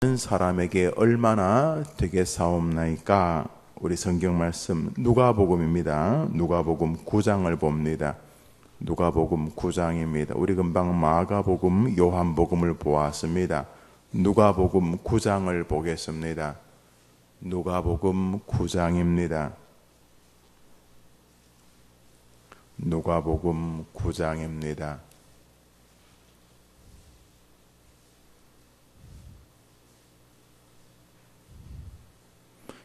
사람에게 얼마나 되겠사옵나이까? 우리 성경 말씀 누가복음입니다. 누가복음 9장을 봅니다. 누가복음 9장입니다. 우리 금방 마가복음, 요한복음을 보았습니다. 누가복음 9장을 보겠습니다. 누가복음 9장입니다. 누가복음 9장입니다.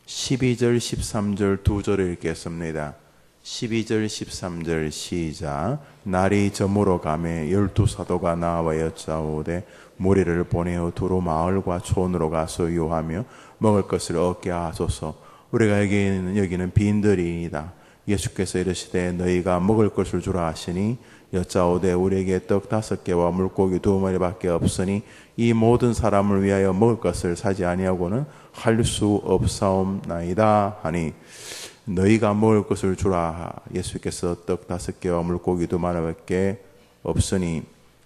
12절 13절 두 절을 읽겠습니다. 12절 13절 시작. 날이 저물어 가매 12사도가 나와 여짜오되 무리를 보내어 두로 마을과 촌으로 가서 유하며 먹을 것을 얻게 하소서. 우리가 여기는 빈들이이다. 예수께서 이르시되 너희가 먹을 것을 주라 하시니 여짜오되 우리에게 떡 5개와 물고기 2마리밖에 없으니 이 모든 사람을 위하여 먹을 것을 사지 아니하고는 할 수 없사옵나이다 하니, 너희가 먹을 것을 주라. 예수께서 떡 5개와 물고기 2마리밖에 없으니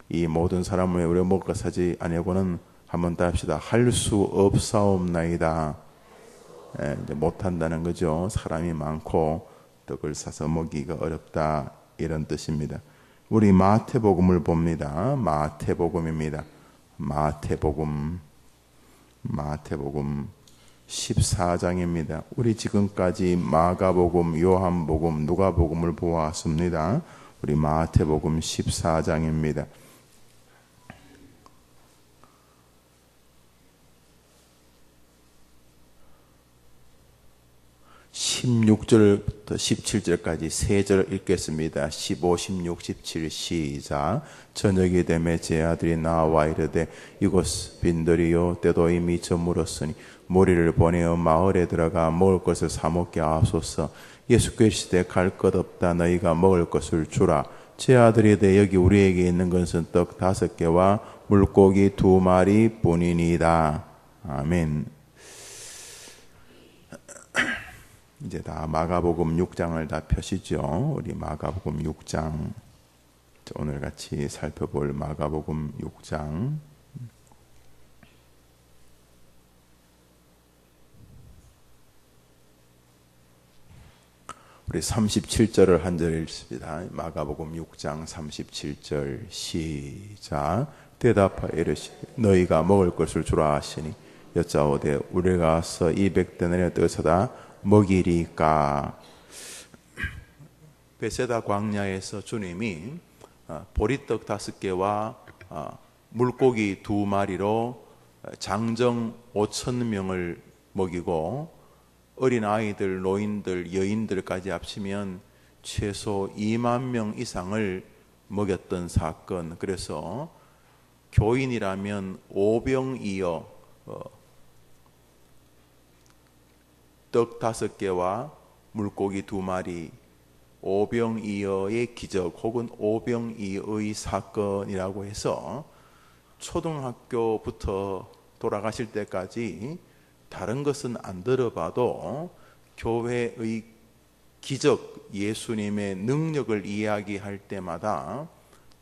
이 모든 사람을 위하여 우리가 먹을 것을 사지 아니하고는, 한번 더 합시다. 할 수 없사옵나이다. 이제 못한다는 거죠. 사람이 많고 떡을 사서 먹기가 어렵다, 이런 뜻입니다. 우리 마태복음을 봅니다. 마태복음입니다. 마태복음 14장입니다. 우리 지금까지 마가복음, 요한복음, 누가복음을 보았습니다. 우리 마태복음 14장입니다. 16절부터 17절까지 3절 읽겠습니다. 15, 16, 17 시작. 저녁이 되매 제 아들이 나와 이르되 이곳 빈들이요 때도 이미 저물었으니 무리를 보내어 마을에 들어가 먹을 것을 사 먹게 하소서. 예수께서 이르시되 갈 것 없다. 너희가 먹을 것을 주라. 제 아들이 이르되 여기 우리에게 있는 것은 떡 5개와 물고기 2마리 뿐이니이다. 아멘. 이제 다 마가복음 6장을 다 펴시죠. 우리 마가복음 6장, 오늘 같이 살펴볼 마가복음 6장. 우리 37절을 한 절 읽습니다. 마가복음 6장 37절 시작. 대답하여 이르시되 너희가 먹을 것을 주라 하시니 여짜오되 우리가 가서 200데나리의 떡을 사다 먹이리까? 베세다 광야에서 주님이 보리떡 5개와 물고기 2마리로 장정 5,000명을 먹이고 어린아이들, 노인들, 여인들까지 합치면 최소 2만 명 이상을 먹였던 사건. 그래서 교인이라면 오병이어 떡 5개와 물고기 2마리, 오병이어의 기적 혹은 오병이어의 사건이라고 해서 초등학교부터 돌아가실 때까지 다른 것은 안 들어봐도 교회의 기적, 예수님의 능력을 이야기할 때마다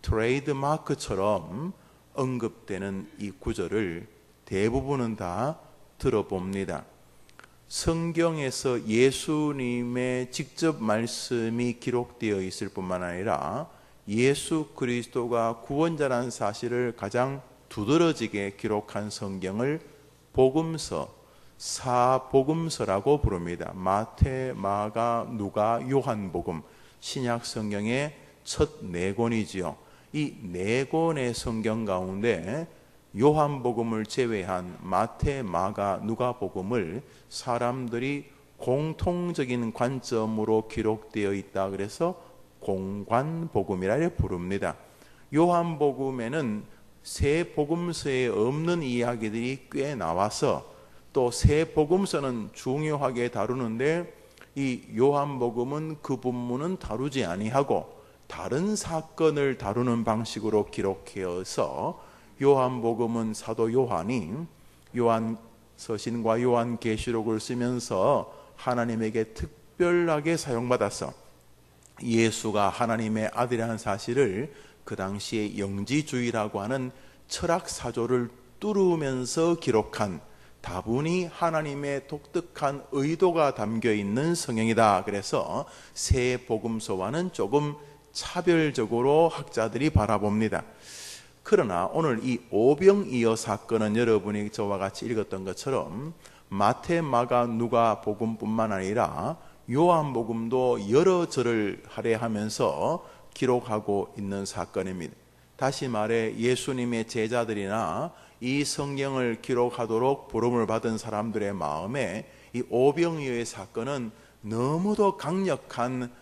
트레이드마크처럼 언급되는 이 구절을 대부분은 다 들어봅니다. 성경에서 예수님의 직접 말씀이 기록되어 있을 뿐만 아니라 예수 그리스도가 구원자라는 사실을 가장 두드러지게 기록한 성경을 복음서, 사복음서라고 부릅니다. 마태, 마가, 누가, 요한복음, 신약 성경의 첫 4권이지요. 이 4권의 성경 가운데 요한복음을 제외한 마태, 마가, 누가복음을 사람들이 공통적인 관점으로 기록되어 있다. 그래서 공관복음이라 부릅니다. 요한복음에는 세 복음서에 없는 이야기들이 꽤 나와서 또 세 복음서는 중요하게 다루는데 이 요한복음은 그 본문은 다루지 아니하고 다른 사건을 다루는 방식으로 기록해서 요한복음은 사도 요한이 요한서신과 요한계시록을 쓰면서 하나님에게 특별하게 사용받아서 예수가 하나님의 아들이라는 사실을 그 당시에 영지주의라고 하는 철학 사조를 뚫으면서 기록한 다분히 하나님의 독특한 의도가 담겨 있는 성경이다. 그래서 새 복음서와는 조금 차별적으로 학자들이 바라봅니다. 그러나 오늘 이 오병이어 사건은 여러분이 저와 같이 읽었던 것처럼 마태, 마가, 누가 복음뿐만 아니라 요한복음도 여러 절을 할애하면서 기록하고 있는 사건입니다. 다시 말해 예수님의 제자들이나 이 성경을 기록하도록 부름을 받은 사람들의 마음에 이 오병이어의 사건은 너무도 강력한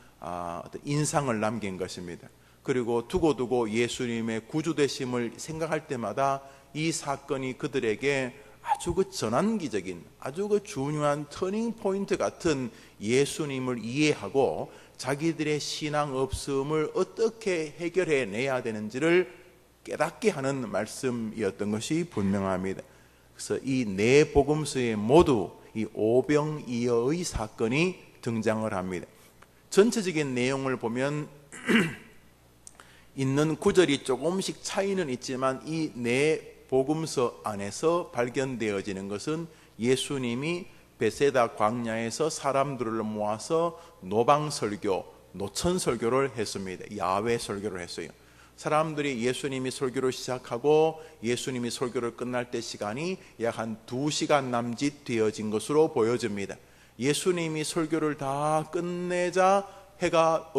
인상을 남긴 것입니다. 그리고 두고두고 예수님의 구주되심을 생각할 때마다 이 사건이 그들에게 아주 그 전환기적인, 아주 그 중요한 터닝 포인트 같은 예수님을 이해하고 자기들의 신앙 없음을 어떻게 해결해내야 되는지를 깨닫게 하는 말씀이었던 것이 분명합니다. 그래서 이 네 복음서에 모두 이 오병이어의 사건이 등장을 합니다. 전체적인 내용을 보면 있는 구절이 조금씩 차이는 있지만 이 네 복음서 안에서 발견되어지는 것은 예수님이 베세다 광야에서 사람들을 모아서 노방 설교, 노천 설교를 했습니다. 야외 설교를 했어요. 사람들이 예수님이 설교를 시작하고 예수님이 설교를 끝날 때 시간이 약 한 2시간 남짓 되어진 것으로 보여집니다. 예수님이 설교를 다 끝내자 해가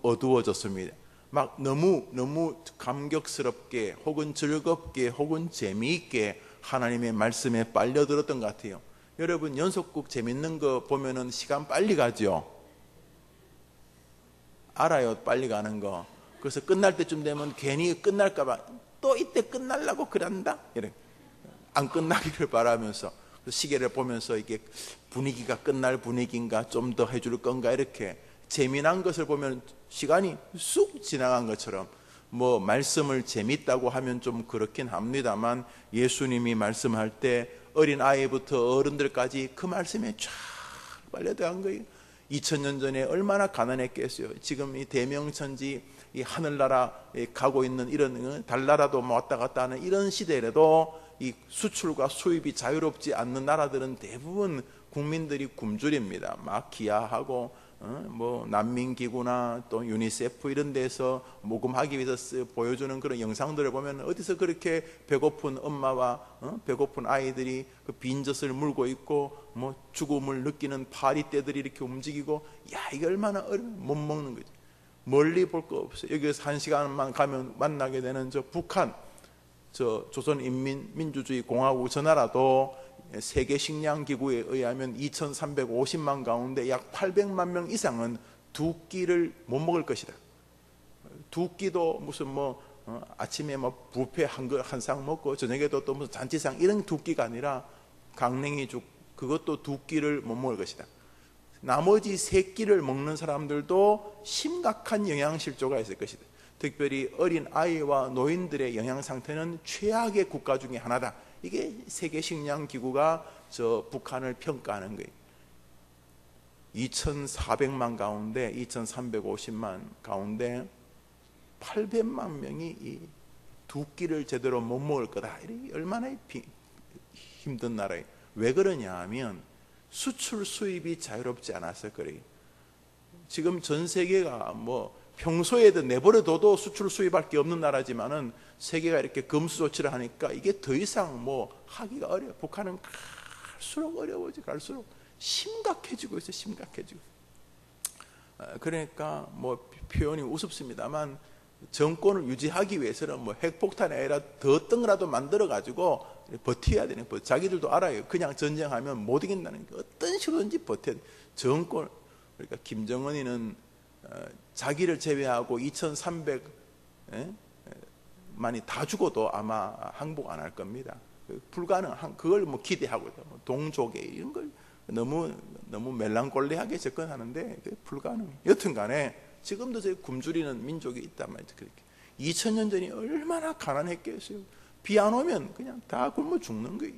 어두워졌습니다. 막 너무 감격스럽게 혹은 즐겁게 혹은 재미있게 하나님의 말씀에 빨려들었던 것 같아요. 여러분 연속극 재밌는 거 보면은 시간 빨리 가죠. 알아요, 빨리 가는 거. 그래서 끝날 때쯤 되면 괜히 끝날까 봐 또 이때 끝날라고 그런다 이렇게 안 끝나기를 바라면서 시계를 보면서 이게 분위기가 끝날 분위기인가, 좀 더 해줄 건가, 이렇게 재미난 것을 보면 시간이 쑥 지나간 것처럼, 뭐 말씀을 재밌다고 하면 좀 그렇긴 합니다만 예수님이 말씀할 때 어린 아이부터 어른들까지 그 말씀에 쫙 빨려들어간 거예요. 2000년 전에 얼마나 가난했겠어요. 지금 이 대명천지 이 하늘나라에 가고 있는 이런 달나라도 왔다 갔다 하는 이런 시대에도 이 수출과 수입이 자유롭지 않는 나라들은 대부분 국민들이 굶주립니다. 막 기아하고 뭐 난민기구나 또 유니세프 이런 데서 모금하기 위해서 보여주는 그런 영상들을 보면 어디서 그렇게 배고픈 엄마와 배고픈 아이들이 그 빈젖을 물고 있고 뭐 죽음을 느끼는 파리떼들이 이렇게 움직이고, 야 이게 얼마나 못 먹는 거지. 멀리 볼 거 없어요. 여기서 1시간만 가면 만나게 되는 저 북한, 저 조선인민민주주의 공화국 저 나라도 세계 식량 기구에 의하면 2350만 가운데 약 800만 명 이상은 두 끼를 못 먹을 것이다. 두 끼도 무슨 아침에 뷔페 한 상 먹고 저녁에도 또 무슨 잔치상 이런 두 끼가 아니라 강냉이죽, 그것도 두 끼를 못 먹을 것이다. 나머지 세 끼를 먹는 사람들도 심각한 영양실조가 있을 것이다. 특별히 어린 아이와 노인들의 영양 상태는 최악의 국가 중에 하나다. 이게 세계식량기구가 저 북한을 평가하는 거예요. 2400만 가운데 2350만 가운데 800만 명이 이 두 끼를 제대로 못 먹을 거다. 얼마나 힘든 나라예요. 왜 그러냐 하면 수출 수입이 자유롭지 않았을 거예요. 지금 전 세계가 평소에도 내버려둬도 수출 수입할 게 없는 나라지만은 세계가 이렇게 금수 조치를 하니까 이게 더 이상 하기가 어려워. 북한은 갈수록 어려워지, 갈수록 심각해지고 있어요. 심각해지고. 그러니까 표현이 우습습니다만 정권을 유지하기 위해서는 핵폭탄이 아니라 더 뜬거라도 만들어 가지고 버텨야 되는 거. 자기들도 알아요. 그냥 전쟁하면 못 이긴다는 게, 어떤 식으로든지 버텨야 돼. 정권, 그러니까 김정은이는 자기를 제외하고 2300만이 다 죽어도 아마 항복 안 할 겁니다. 불가능한, 그걸 기대하고 동족에 이런 걸 너무 멜랑콜리하게 접근하는데 불가능. 여튼간에 지금도 저 굶주리는 민족이 있단 말이죠. 그렇게 2000년 전이 얼마나 가난했겠어요. 비 안 오면 그냥 다 굶어 죽는 거예요.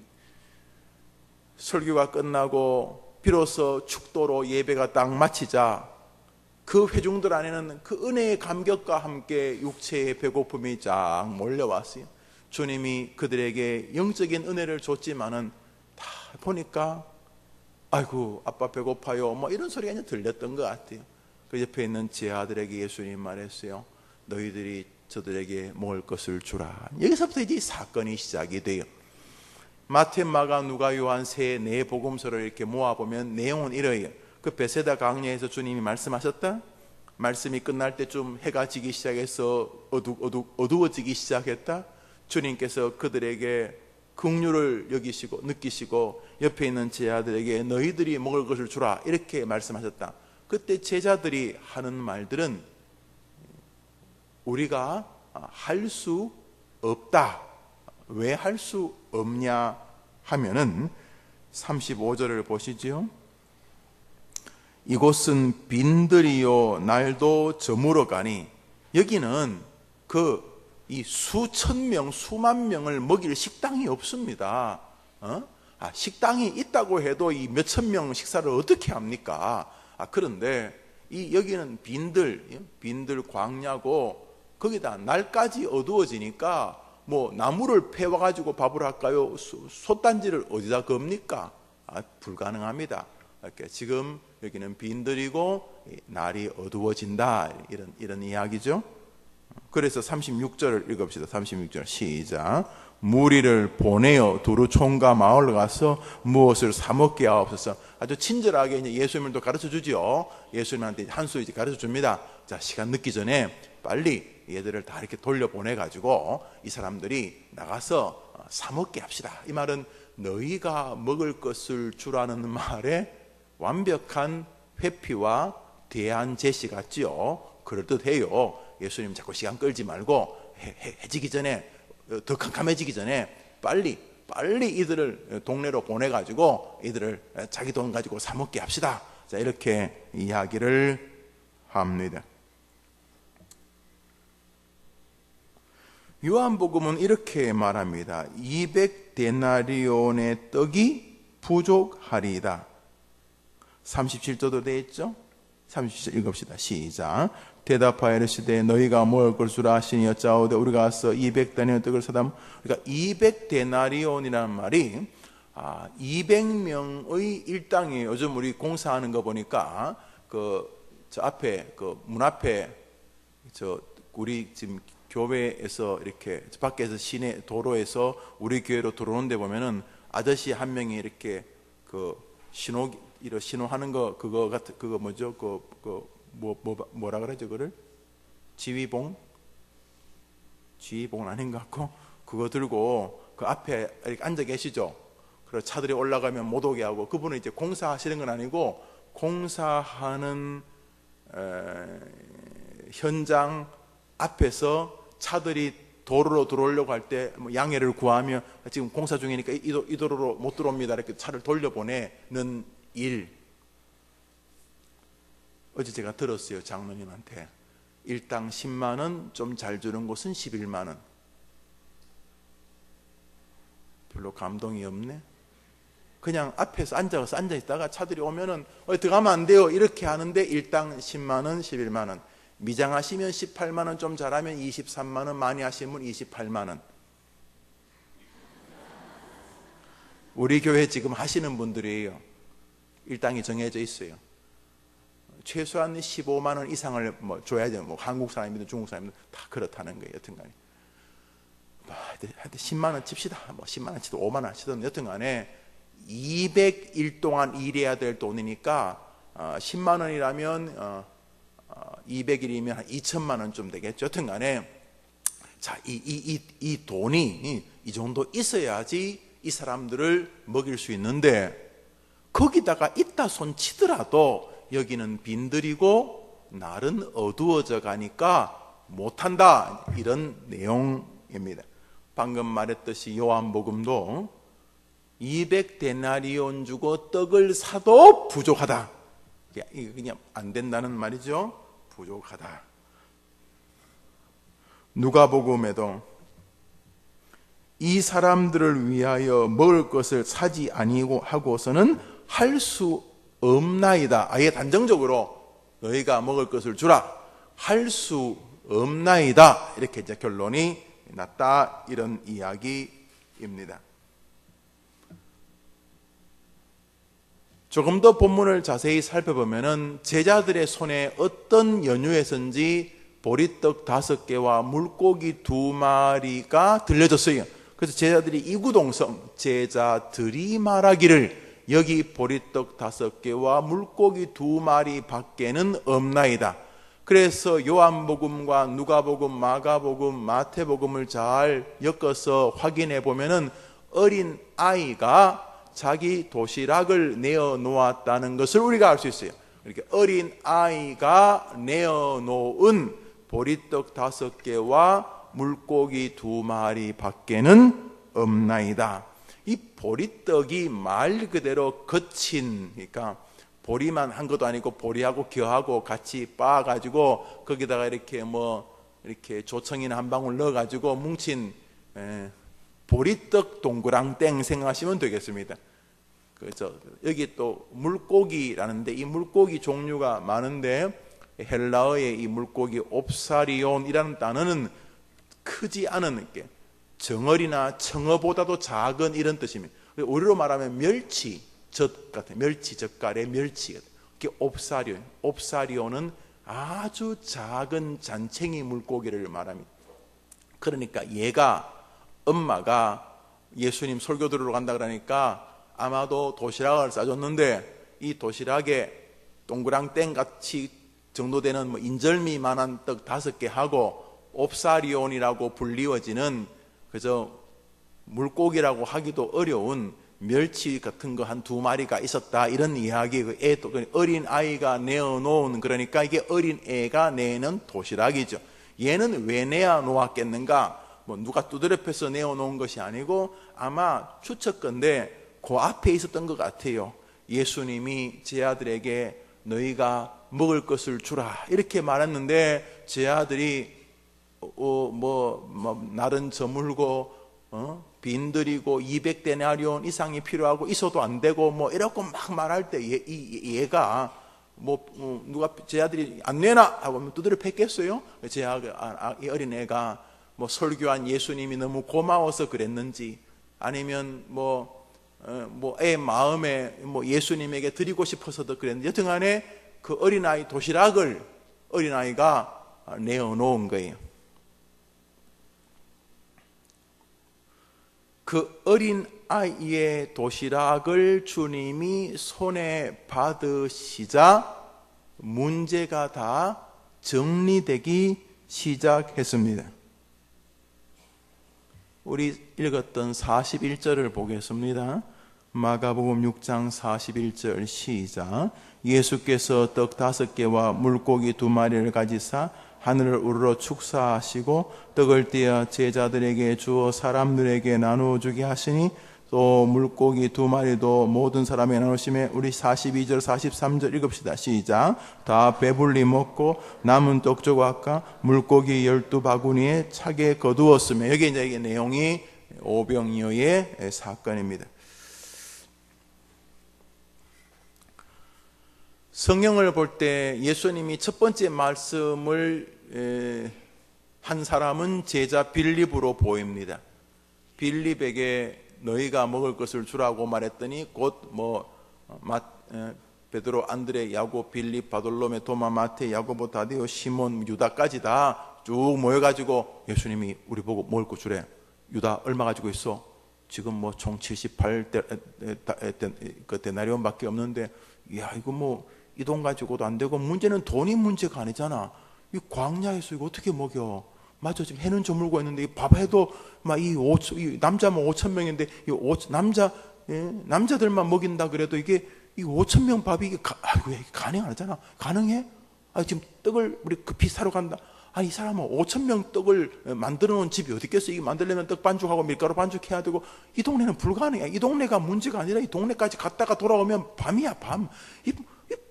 설교가 끝나고 비로소 축도로 예배가 딱 마치자 그 회중들 안에는 그 은혜의 감격과 함께 육체의 배고픔이 쫙 몰려왔어요. 주님이 그들에게 영적인 은혜를 줬지만은 다 보니까 아이고 아빠 배고파요 뭐 이런 소리가 그냥 들렸던 것 같아요. 그 옆에 있는 제 아들에게 예수님 말했어요. 너희들이 저들에게 먹을 것을 주라. 여기서부터 이제 사건이 시작이 돼요. 마태, 마가, 누가, 요한 네 복음서를 이렇게 모아보면 내용은 이래요. 그 베세다 강야에서 주님이 말씀하셨다. 말씀이 끝날 때쯤 해가 지기 시작해서 어두워지기 시작했다. 주님께서 그들에게 긍휼을 여기시고 느끼시고 옆에 있는 제자들에게 너희들이 먹을 것을 주라 이렇게 말씀하셨다. 그때 제자들이 하는 말들은 우리가 할 수 없다. 왜 할 수 없냐 하면은 35절을 보시지요. 이곳은 빈들이요 날도 저물어 가니, 여기는 이 수천 명 수만 명을 먹일 식당이 없습니다. 식당이 있다고 해도 이 몇천 명 식사를 어떻게 합니까? 그런데 여기는 빈들 광야고 거기다 날까지 어두워지니까 뭐 나무를 패와가지고 밥을 할까요? 솥단지를 어디다 겁니까? 불가능합니다. 이렇게 지금 여기는 빈들이고 날이 어두워진다 이런 이야기죠. 그래서 36절을 읽읍시다. 36절 시작. 무리를 보내어 두루 총과 마을로 가서 무엇을 사 먹게 하옵소서. 아주 친절하게 이제 예수님을 또 가르쳐 주죠. 예수님한테 한 수 이제 가르쳐 줍니다. 자, 시간 늦기 전에 빨리 얘들을 다 이렇게 돌려보내 가지고 이 사람들이 나가서 사 먹게 합시다. 이 말은 너희가 먹을 것을 주라는 말에 완벽한 회피와 대안 제시 같지요. 그럴듯해요. 예수님 자꾸 시간 끌지 말고 해지기 전에, 더 캄캄해지기 전에 빨리 이들을 동네로 보내가지고 이들을 자기 돈 가지고 사 먹게 합시다. 자, 이렇게 이야기를 합니다. 요한복음은 이렇게 말합니다. 200데나리온의 떡이 부족하리이다. 37절도 되어 있죠? 37절 읽읍시다. 시작. 대답하여 이르시되 너희가 먹을 것을 하시니 여짜오되 우리가 가서 200데나리온 떡을 사다. 그러니까 200데나리온이라는 말이 200명의 일당이에요. 요즘 우리 공사하는 거 보니까 저 앞에 문 앞에 우리 지금 교회에서 이렇게 밖에서 시내 도로에서 우리 교회로 들어오는 데 보면은 아저씨 한 명이 이렇게 신호하는 거 그거 뭐죠? 뭐라 그러죠? 그거를 지휘봉은 아닌 것 같고 그거 들고 그 앞에 이렇게 앉아 계시죠. 그래서 차들이 올라가면 못 오게 하고, 그분은 이제 공사하시는 건 아니고 공사하는 현장 앞에서 차들이 도로로 들어오려고 할 때 양해를 구하며 지금 공사 중이니까 이 도로로 못 들어옵니다. 이렇게 차를 돌려보내는 일. 어제 제가 들었어요. 장로님한테. 일당 10만 원, 좀 잘 주는 곳은 11만 원. 별로 감동이 없네. 그냥 앞에서 앉아있다가 차들이 오면은 들어가면 안 돼요 이렇게 하는데 일당 10만 원, 11만 원. 미장하시면 18만 원, 좀 잘하면 23만 원, 많이 하시면 28만 원. 우리 교회 지금 하시는 분들이에요. 일당이 정해져 있어요. 최소한 15만 원 이상을 줘야 돼요. 한국 사람이든 중국 사람이든 다 그렇다는 거예요. 여튼간에 10만 원 칩시다. 10만 원 치든 5만 원 치든 여튼간에 200일 동안 일해야 될 돈이니까 10만 원이라면 200일이면 한 2천만 원쯤 되겠죠. 여튼간에 자, 이 돈이 이 정도 있어야지 이 사람들을 먹일 수 있는데, 거기다가 있다 손 치더라도 여기는 빈들이고 날은 어두워져 가니까 못한다, 이런 내용입니다. 방금 말했듯이 요한복음도 200데나리온 주고 떡을 사도 부족하다. 이게 그냥 안 된다는 말이죠. 부족하다. 누가복음에도 이 사람들을 위하여 먹을 것을 사지 아니고 하고서는 할 수 없나이다. 아예 단정적으로 너희가 먹을 것을 주라. 할 수 없나이다. 이렇게 이제 결론이 났다, 이런 이야기입니다. 조금 더 본문을 자세히 살펴보면은 제자들의 손에 어떤 연유에선지 보리떡 5개와 물고기 2마리가 들려졌어요. 그래서 제자들이 이구동성, 제자들이 말하기를 여기 보리떡 5개와 물고기 2마리 밖에는 없나이다. 그래서 요한복음과 누가복음, 마가복음, 마태복음을 잘 엮어서 확인해 보면은 어린 아이가 자기 도시락을 내어놓았다는 것을 우리가 알 수 있어요. 이렇게 어린 아이가 내어놓은 보리떡 5개와 물고기 2마리 밖에는 없나이다. 이 보리떡이 말 그대로 거친, 그러니까 보리만 한 것도 아니고 보리하고 겨하고 같이 빻아가지고 거기다가 이렇게 이렇게 조청이나 한 방울 넣어가지고 뭉친 보리떡 동그랑땡 생각하시면 되겠습니다. 그렇죠. 여기 또 물고기라는데 이 물고기 종류가 많은데 헬라어의 이 물고기 옵사리온이라는 단어는 크지 않은 게 정어리나 청어보다도 작은 이런 뜻입니다. 우리로 말하면 멸치젓 같은, 멸치젓갈의 멸치 같은. 이게 옵사리온. 옵사리온은 아주 작은 잔챙이 물고기를 말합니다. 그러니까 얘가, 엄마가 예수님 설교 들으러 간다 그러니까 아마도 도시락을 싸줬는데 이 도시락에 동그랑땡 같이 정도 되는 인절미만한 떡 5개 하고 옵사리온이라고 불리워지는 그저 물고기라고 하기도 어려운 멸치 같은 거 한 2마리가 있었다, 이런 이야기. 어린 아이가 내어놓은, 그러니까 이게 어린 애가 내는 도시락이죠. 얘는 왜 내어 놓았겠는가? 누가 두드려 패서 내어놓은 것이 아니고 아마 추측건데 그 앞에 있었던 것 같아요. 예수님이 제 아들에게 너희가 먹을 것을 주라 이렇게 말했는데 제 아들이 날은 저물고 빈들이고 200데나리온 이상이 필요하고 있어도 안 되고 이렇게 막 말할 때 얘가 누가 제 아들이 안 내나 하고 두드려 팼겠어요? 제 이 어린애가 설교한 예수님이 너무 고마워서 그랬는지 아니면 애 마음에 예수님에게 드리고 싶어서도 그랬는지 여튼간에 그 어린아이 도시락을 어린아이가 내어놓은 거예요. 그 어린 아이의 도시락을 주님이 손에 받으시자 문제가 다 정리되기 시작했습니다. 우리 읽었던 41절을 보겠습니다. 마가복음 6장 41절 시작. 예수께서 떡 5개와 물고기 2마리를 가지사 하늘을 우러러 축사하시고 떡을 떼어 제자들에게 주어 사람들에게 나누어 주게 하시니 또 물고기 2마리도 모든 사람에게 나누심에 우리 42절 43절 읽읍시다. 시작. 다 배불리 먹고 남은 떡 조각과 물고기 12바구니에 차게 거두었으며, 여기 이제 내용이 오병이어의 사건입니다. 성경을 볼 때 예수님이 첫 번째 말씀을 한 사람은 제자 빌립으로 보입니다. 빌립에게 너희가 먹을 것을 주라고 말했더니 곧 베드로, 안드레, 야고, 빌립, 바돌로메, 도마, 마테, 야고보, 다데오, 시몬, 유다까지 다 쭉 모여가지고 예수님이 우리 보고 먹을 거 주래. 유다 얼마 가지고 있어? 지금 총 78데나리온밖에 없는데, 야 이거 이 돈 가지고도 안 되고, 문제는 돈이 문제가 아니잖아. 이 광야에서 이거 어떻게 먹여? 맞아, 지금 해는 저물고 있는데 밥 해도 이 남자면 5,000명인데 남자들만 먹인다 그래도 이게 5,000명 밥이 이게 가능하잖아. 가능해? 지금 떡을 우리 급히 사러 간다. 이 사람은 5,000명 떡을 만들어 놓은 집이 어디 있겠어? 이거 만들려면 떡 반죽하고 밀가루 반죽해야 되고, 이 동네는 불가능해. 이 동네가 문제가 아니라 이 동네까지 갔다가 돌아오면 밤이야, 밤. 이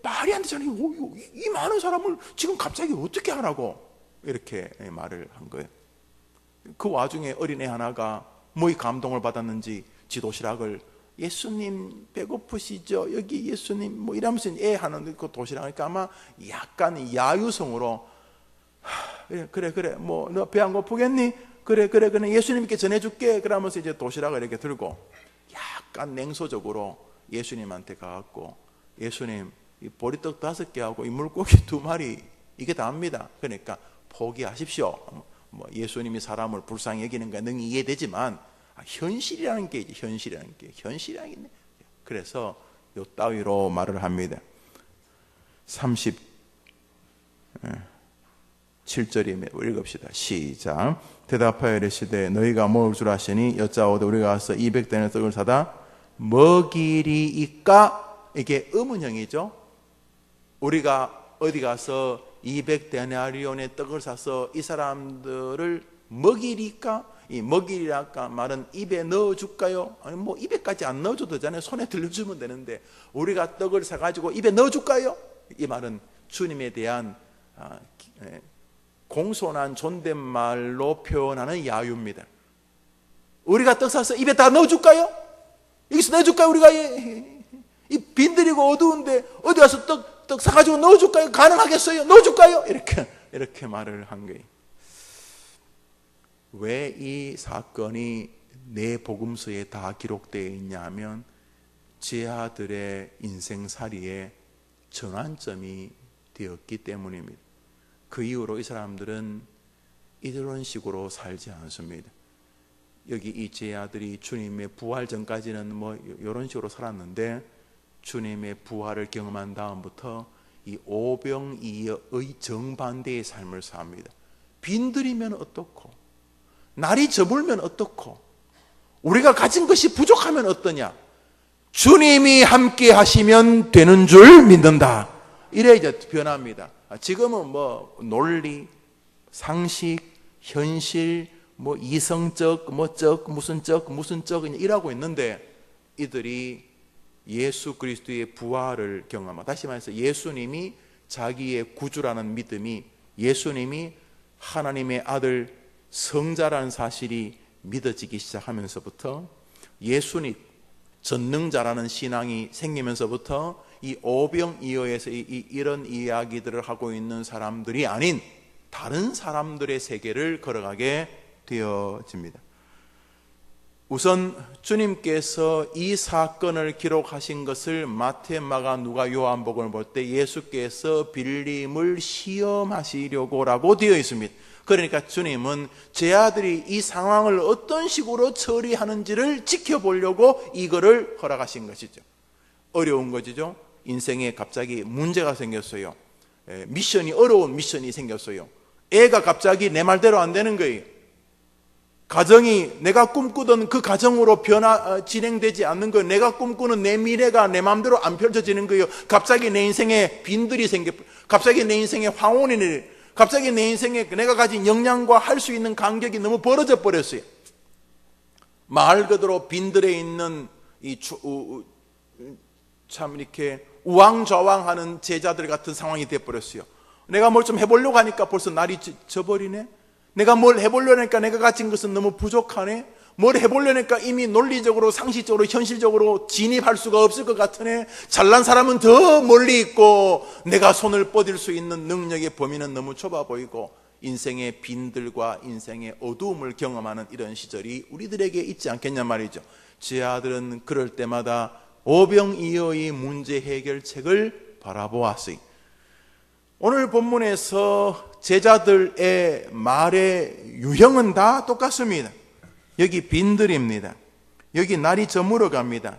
말이 안 되잖아. 이 많은 사람을 지금 갑자기 어떻게 하라고 이렇게 말을 한 거예요. 그 와중에 어린애 하나가 이 감동을 받았는지 지도시락을, 예수님 배고프시죠? 여기 예수님 이러면서 애 하는 그 도시락이니까 아마 약간 야유성으로 그래 너 배 안 고프겠니? 그래 예수님께 전해줄게. 그러면서 이제 도시락을 이렇게 들고 약간 냉소적으로 예수님한테 가갖고, 예수님, 이 보리떡 5개하고 이 물고기 2마리 이게 다입니다. 그러니까 포기하십시오. 뭐 예수님이 사람을 불쌍히 여기는 건 능히 이해되지만 현실이라는 게 이제 현실이라는 게 있네. 그래서 요 따위로 말을 합니다. 37절이면 읽읍시다. 시작. 대답하여 이르시되 너희가 먹을 줄 아시니 여짜오되 우리가 가서 200대의 떡을 사다 먹이리이까. 이게 의문형이죠. 우리가 어디 가서 200데나리온의 떡을 사서 이 사람들을 먹이리까? 이 먹이리까 말은 입에 넣어줄까요? 아니 뭐 입에까지 안 넣어줘도 되잖아요. 손에 들려주면 되는데 우리가 떡을 사가지고 입에 넣어줄까요? 이 말은 주님에 대한 공손한 존댓말로 표현하는 야유입니다. 우리가 떡 사서 입에 다 넣어줄까요? 여기서 넣어줄까요? 우리가 이 빈들이고 어두운데 어디 가서 떡 사가지고 넣어줄까요? 가능하겠어요? 넣어줄까요? 이렇게 말을 한 거예요. 왜 이 사건이 내 복음서에 다 기록되어 있냐 하면 제 아들의 인생살이에 전환점이 되었기 때문입니다. 그 이후로 이 사람들은 이런 식으로 살지 않습니다. 여기 이 제 아들이 주님의 부활 전까지는 뭐 이런 식으로 살았는데 주님의 부활을 경험한 다음부터 이 오병이어의 정반대의 삶을 삽니다. 빈들이면 어떻고, 날이 저물면 어떻고, 우리가 가진 것이 부족하면 어떠냐, 주님이 함께 하시면 되는 줄 믿는다. 이래 이제 변합니다. 지금은 뭐 논리, 상식, 현실, 뭐 이성적, 무슨 적 이라고 있는데, 이들이 예수 그리스도의 부활을 경험하고, 다시 말해서 예수님이 자기의 구주라는 믿음이, 예수님이 하나님의 아들 성자라는 사실이 믿어지기 시작하면서부터, 예수님 전능자라는 신앙이 생기면서부터 이 오병이어에서 이런 이야기들을 하고 있는 사람들이 아닌 다른 사람들의 세계를 걸어가게 되어집니다. 우선 주님께서 이 사건을 기록하신 것을 마태, 마가, 누가, 요한복음을 볼 때 예수께서 빌림을 시험하시려고라고 되어 있습니다. 그러니까 주님은 제 아들이 이 상황을 어떤 식으로 처리하는지를 지켜보려고 이거를 허락하신 것이죠. 어려운 것이죠. 인생에 갑자기 문제가 생겼어요. 미션이, 어려운 미션이 생겼어요. 애가 갑자기 내 말대로 안 되는 거예요. 가정이 내가 꿈꾸던 그 가정으로 진행되지 않는 거예요. 내가 꿈꾸는 내 미래가 내 마음대로 안 펼쳐지는 거예요. 갑자기 내 인생에 빈들이 갑자기 내 인생에 황혼이 갑자기 내 인생에 내가 가진 역량과 할 수 있는 간격이 너무 벌어져 버렸어요. 말 그대로 빈들에 있는 참 이렇게 우왕좌왕하는 제자들 같은 상황이 되어버렸어요. 내가 뭘 좀 해보려고 하니까 벌써 날이 져버리네. 내가 뭘 해보려니까 내가 가진 것은 너무 부족하네. 뭘 해보려니까 이미 논리적으로, 상식적으로, 현실적으로 진입할 수가 없을 것 같으네. 잘난 사람은 더 멀리 있고 내가 손을 뻗을 수 있는 능력의 범위는 너무 좁아 보이고, 인생의 빈들과 인생의 어두움을 경험하는 이런 시절이 우리들에게 있지 않겠냐 말이죠. 제 아들은 그럴 때마다 오병이어의 문제 해결책을 바라보았어요. 오늘 본문에서 제자들의 말의 유형은 다 똑같습니다. 여기 빈들입니다. 여기 날이 저물어 갑니다.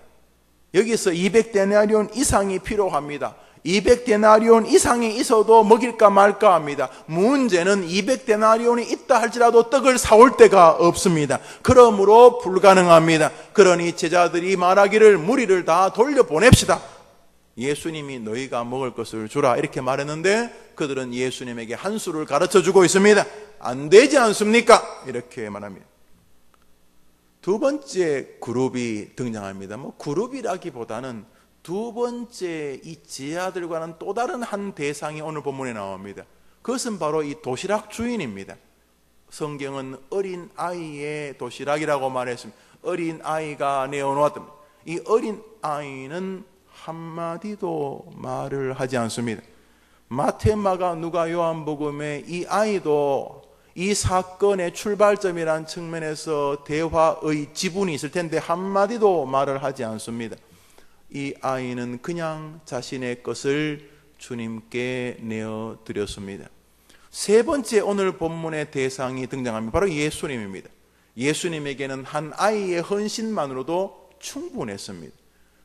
여기서 200데나리온 이상이 필요합니다. 200데나리온 이상이 있어도 먹일까 말까 합니다. 문제는 200데나리온이 있다 할지라도 떡을 사올 데가 없습니다. 그러므로 불가능합니다. 그러니 제자들이 말하기를 무리를 다 돌려보냅시다. 예수님이 너희가 먹을 것을 주라 이렇게 말했는데 그들은 예수님에게 한 수를 가르쳐주고 있습니다. 안 되지 않습니까? 이렇게 말합니다. 두 번째 그룹이 등장합니다. 뭐 그룹이라기보다는 두 번째 이 제자들과는 또 다른 한 대상이 오늘 본문에 나옵니다. 그것은 바로 이 도시락 주인입니다. 성경은 어린 아이의 도시락이라고 말했습니다. 어린 아이가 내어놓았던, 이 어린 아이는 한마디도 말을 하지 않습니다. 마태, 마가, 누가, 요한복음에 이 아이도 이 사건의 출발점이라는 측면에서 대화의 지분이 있을 텐데 한마디도 말을 하지 않습니다. 이 아이는 그냥 자신의 것을 주님께 내어드렸습니다. 세 번째 오늘 본문의 대상이 등장합니다. 바로 예수님입니다. 예수님에게는 한 아이의 헌신만으로도 충분했습니다.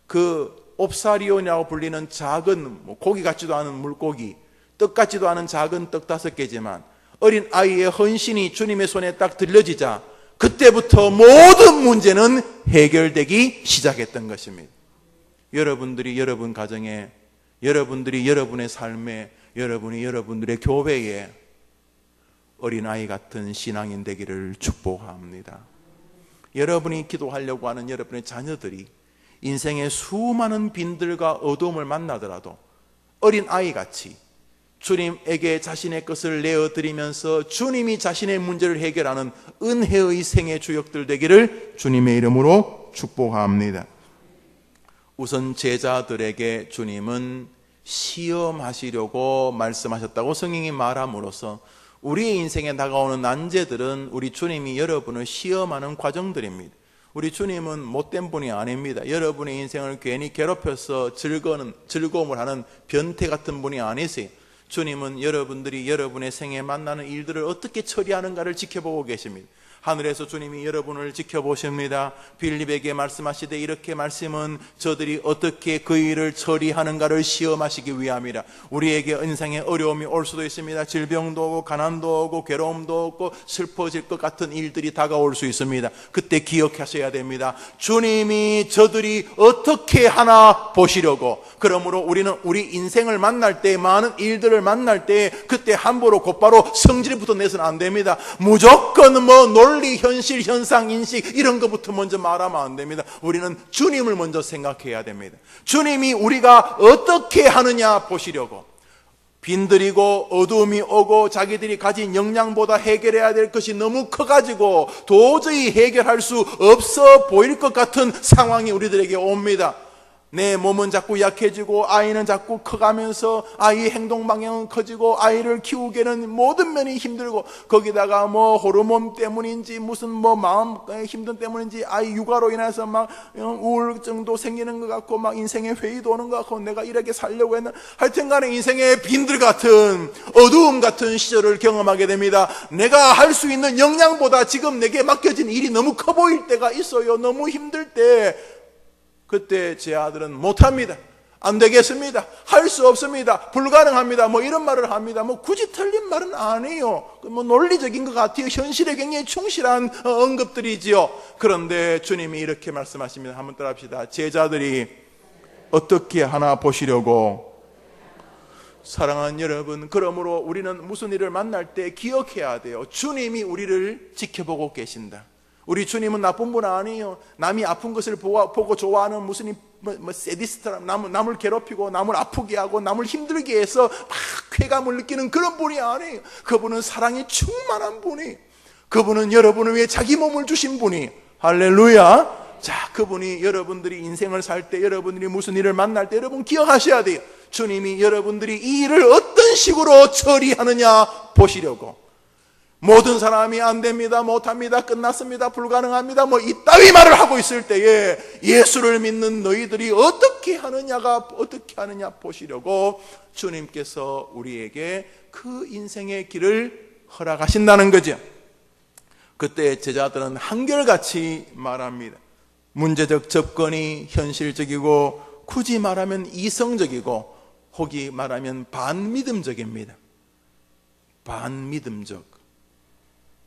그 옵사리온이라고 불리는 작은 고기 같지도 않은 물고기, 떡 같지도 않은 작은 떡 5개지만 어린 아이의 헌신이 주님의 손에 딱 들려지자 그때부터 모든 문제는 해결되기 시작했던 것입니다. 여러분들이 여러분 가정에, 여러분들이 여러분의 삶에, 여러분이 여러분들의 교회에 어린아이 같은 신앙인 되기를 축복합니다. 여러분이 기도하려고 하는 여러분의 자녀들이 인생의 수많은 빈들과 어두움을 만나더라도 어린아이같이 주님에게 자신의 것을 내어드리면서 주님이 자신의 문제를 해결하는 은혜의 생애 주역들 되기를 주님의 이름으로 축복합니다. 우선 제자들에게 주님은 시험하시려고 말씀하셨다고 성경이 말함으로써 우리의 인생에 다가오는 난제들은 우리 주님이 여러분을 시험하는 과정들입니다. 우리 주님은 못된 분이 아닙니다. 여러분의 인생을 괜히 괴롭혀서 즐거움을 하는 변태 같은 분이 아니세요. 주님은 여러분들이 여러분의 생에 만나는 일들을 어떻게 처리하는가를 지켜보고 계십니다. 하늘에서 주님이 여러분을 지켜보십니다. 빌립에게 말씀하시되 이렇게 말씀은 저들이 어떻게 그 일을 처리하는가를 시험하시기 위함이라. 우리에게 인생에 어려움이 올 수도 있습니다. 질병도 오고 가난도 오고 괴로움도 오고 슬퍼질 것 같은 일들이 다가올 수 있습니다. 그때 기억하셔야 됩니다. 주님이 저들이 어떻게 하나 보시려고. 그러므로 우리는 우리 인생을 만날 때, 많은 일들을 만날 때 그때 함부로 곧바로 성질부터 내서는 안 됩니다. 무조건 논리, 현실, 현상, 인식 이런 것부터 먼저 말하면 안 됩니다. 우리는 주님을 먼저 생각해야 됩니다. 주님이 우리가 어떻게 하느냐 보시려고. 빈들이고 어두움이 오고 자기들이 가진 역량보다 해결해야 될 것이 너무 커가지고 도저히 해결할 수 없어 보일 것 같은 상황이 우리들에게 옵니다. 내 몸은 자꾸 약해지고 아이는 자꾸 커가면서 아이의 행동 방향은 커지고 아이를 키우기에는 모든 면이 힘들고 거기다가 호르몬 때문인지 무슨 마음 힘든 때문인지 아이 육아로 인해서 막 우울증도 생기는 것 같고 막 인생에 회의도 오는 것 같고 내가 이렇게 살려고 했나 하여튼 간에 인생의 빈들 같은 어두움 같은 시절을 경험하게 됩니다. 내가 할 수 있는 역량보다 지금 내게 맡겨진 일이 너무 커 보일 때가 있어요. 너무 힘들 때 그때 제 아들은 못합니다. 안 되겠습니다. 할 수 없습니다. 불가능합니다. 이런 말을 합니다. 굳이 틀린 말은 아니에요. 논리적인 것 같아요. 현실에 굉장히 충실한 언급들이지요. 그런데 주님이 이렇게 말씀하십니다. 한번 따라합시다. 제자들이 어떻게 하나 보시려고. 사랑하는 여러분, 그러므로 우리는 무슨 일을 만날 때 기억해야 돼요. 주님이 우리를 지켜보고 계신다. 우리 주님은 나쁜 분 아니에요. 남이 아픈 것을 보고 좋아하는 무슨 세디스트라 남을 괴롭히고 남을 아프게 하고 남을 힘들게 해서 막 쾌감을 느끼는 그런 분이 아니에요. 그분은 사랑이 충만한 분이, 그분은 여러분을 위해 자기 몸을 주신 분이, 할렐루야. 자, 그분이 여러분들이 인생을 살 때, 여러분들이 무슨 일을 만날 때 여러분 기억하셔야 돼요. 주님이 여러분들이 이 일을 어떤 식으로 처리하느냐 보시려고. 모든 사람이 안 됩니다, 못합니다, 끝났습니다, 불가능합니다 이따위 말을 하고 있을 때에 예수를 믿는 너희들이 어떻게 하느냐 보시려고 주님께서 우리에게 그 인생의 길을 허락하신다는 거죠. 그때 제자들은 한결같이 말합니다. 문제적 접근이 현실적이고 굳이 말하면 이성적이고 혹이 말하면 반미듬적입니다. 반미듬적.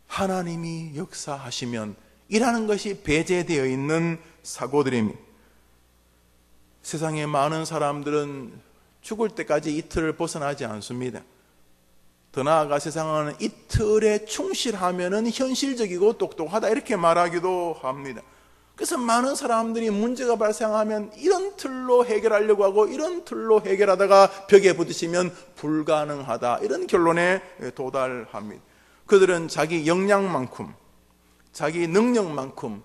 하나님이 역사하시면 이라는 것이 배제되어 있는 사고들입니다. 세상에 많은 사람들은 죽을 때까지 이틀을 벗어나지 않습니다. 더 나아가 세상은 이틀에 충실하면 현실적이고 똑똑하다 이렇게 말하기도 합니다. 그래서 많은 사람들이 문제가 발생하면 이런 틀로 해결하려고 하고 이런 틀로 해결하다가 벽에 부딪히면 불가능하다 이런 결론에 도달합니다. 그들은 자기 역량만큼, 자기 능력만큼,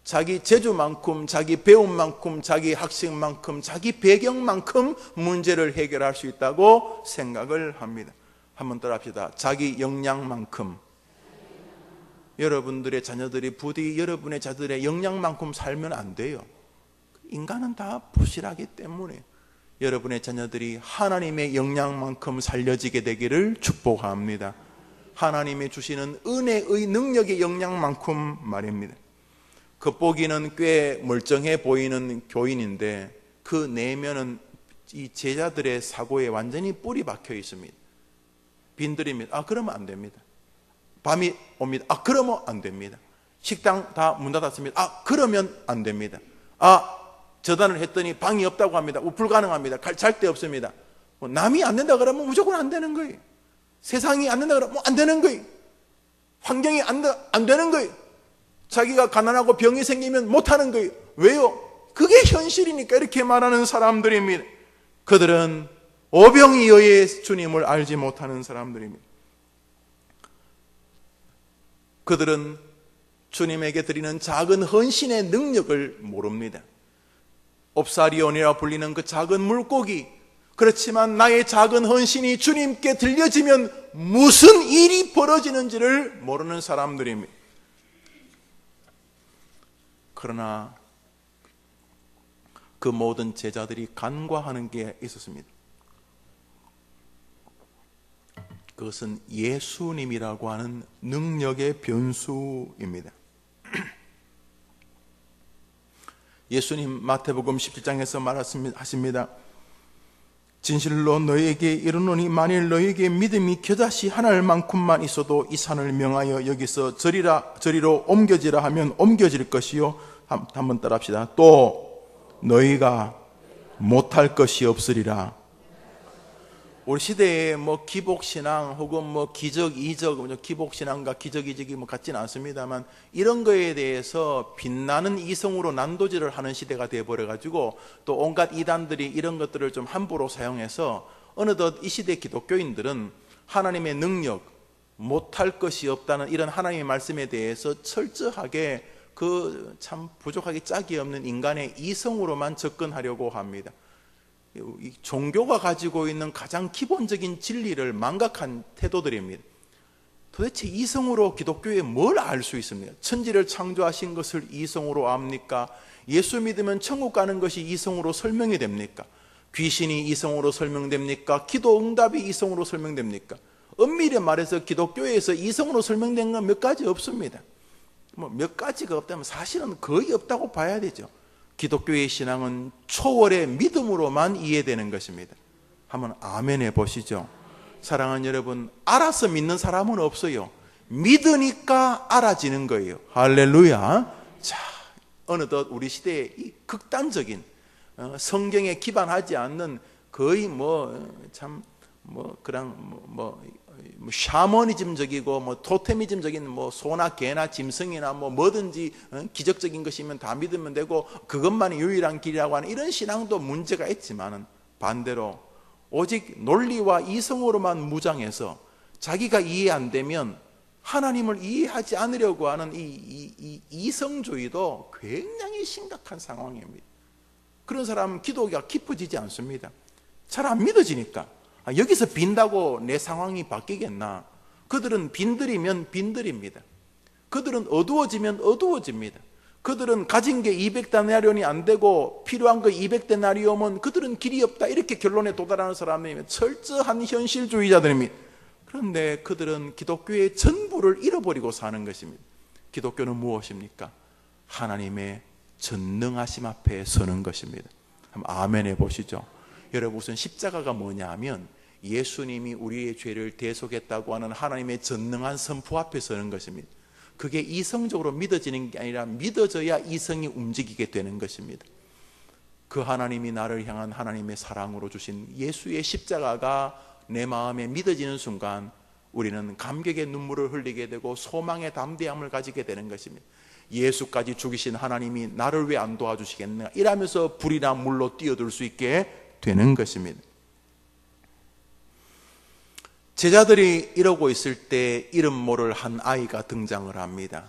자기 재주만큼, 자기 배움만큼, 자기 학식만큼, 자기 배경만큼 문제를 해결할 수 있다고 생각을 합니다. 한번 따라합시다. 자기 역량만큼, 여러분들의 자녀들이 부디 여러분의 자들의 역량만큼 살면 안 돼요. 인간은 다 부실하기 때문에 여러분의 자녀들이 하나님의 역량만큼 살려지게 되기를 축복합니다. 하나님이 주시는 은혜의 능력의 역량만큼 말입니다. 겉보기는 꽤 멀쩡해 보이는 교인인데 그 내면은 이 제자들의 사고에 완전히 뿔이 박혀 있습니다. 빈들입니다. 그러면 안 됩니다. 밤이 옵니다. 그러면 안 됩니다. 식당 다 문 닫았습니다. 그러면 안 됩니다. 저단을 했더니 방이 없다고 합니다. 불가능합니다. 잘 데 없습니다. 남이 안 된다 그러면 무조건 안 되는 거예요. 세상이 안 된다 그러면 안 되는 거예요. 환경이 안 되는 거예요. 자기가 가난하고 병이 생기면 못하는 거예요. 왜요? 그게 현실이니까 이렇게 말하는 사람들입니다. 그들은 오병이어의 주님을 알지 못하는 사람들입니다. 그들은 주님에게 드리는 작은 헌신의 능력을 모릅니다. 옵사리온이라 불리는 그 작은 물고기, 그렇지만 나의 작은 헌신이 주님께 들려지면 무슨 일이 벌어지는지를 모르는 사람들입니다. 그러나 그 모든 제자들이 간과하는 게 있었습니다. 그것은 예수님이라고 하는 능력의 변수입니다. 예수님 마태복음 17장에서 말하십니다. 진실로 너희에게 이르노니 만일 너희에게 믿음이 겨자씨 하나만큼만 있어도 이 산을 명하여 여기서 저리로 옮겨지라 하면 옮겨질 것이요. 한번 따라합시다. 또 너희가 못할 것이 없으리라. 우리 시대에 기복신앙 혹은 기적, 이적, 기복신앙과 기적, 이적이 같지는 않습니다만 이런 거에 대해서 빛나는 이성으로 난도질을 하는 시대가 되어버려가지고 또 온갖 이단들이 이런 것들을 좀 함부로 사용해서 어느덧 이 시대 기독교인들은 하나님의 능력, 못할 것이 없다는 이런 하나님의 말씀에 대해서 철저하게 그 참 부족하기 짝이 없는 인간의 이성으로만 접근하려고 합니다. 이 종교가 가지고 있는 가장 기본적인 진리를 망각한 태도들입니다. 도대체 이성으로 기독교에 뭘 알 수 있습니까? 천지를 창조하신 것을 이성으로 압니까? 예수 믿으면 천국 가는 것이 이성으로 설명이 됩니까? 귀신이 이성으로 설명됩니까? 기도 응답이 이성으로 설명됩니까? 엄밀히 말해서 기독교에서 이성으로 설명된 건 몇 가지 없습니다. 몇 가지가 없다면 사실은 거의 없다고 봐야 되죠. 기독교의 신앙은 초월의 믿음으로만 이해되는 것입니다. 한번 아멘 해보시죠. 사랑하는 여러분, 알아서 믿는 사람은 없어요. 믿으니까 알아지는 거예요. 할렐루야. 자, 어느덧 우리 시대의 이 극단적인 성경에 기반하지 않는 거의 샤머니즘적이고 토테미즘적인 소나 개나 짐승이나 뭐든지 기적적인 것이면 다 믿으면 되고 그것만이 유일한 길이라고 하는 이런 신앙도 문제가 있지만은 반대로 오직 논리와 이성으로만 무장해서 자기가 이해 안 되면 하나님을 이해하지 않으려고 하는 이 이성주의도 굉장히 심각한 상황입니다. 그런 사람은 기도가 깊어지지 않습니다. 잘 안 믿어지니까. 여기서 빈다고 내 상황이 바뀌겠나? 그들은 빈들이면 빈들입니다. 그들은 어두워지면 어두워집니다. 그들은 가진 게 200데나리온이 안 되고 필요한 거 200데나리온은 그들은 길이 없다 이렇게 결론에 도달하는 사람이면 철저한 현실주의자들입니다. 그런데 그들은 기독교의 전부를 잃어버리고 사는 것입니다. 기독교는 무엇입니까? 하나님의 전능하심 앞에 서는 것입니다. 한번 아멘 해보시죠. 여러분, 우선 십자가가 뭐냐 하면 예수님이 우리의 죄를 대속했다고 하는 하나님의 전능한 선포 앞에 서는 것입니다. 그게 이성적으로 믿어지는 게 아니라 믿어져야 이성이 움직이게 되는 것입니다. 그 하나님이 나를 향한 하나님의 사랑으로 주신 예수의 십자가가 내 마음에 믿어지는 순간 우리는 감격의 눈물을 흘리게 되고 소망의 담대함을 가지게 되는 것입니다. 예수까지 죽이신 하나님이 나를 왜 안 도와주시겠나 이러면서 불이나 물로 뛰어들 수 있게 되는 것입니다. 제자들이 이러고 있을 때 이름 모를 한 아이가 등장을 합니다.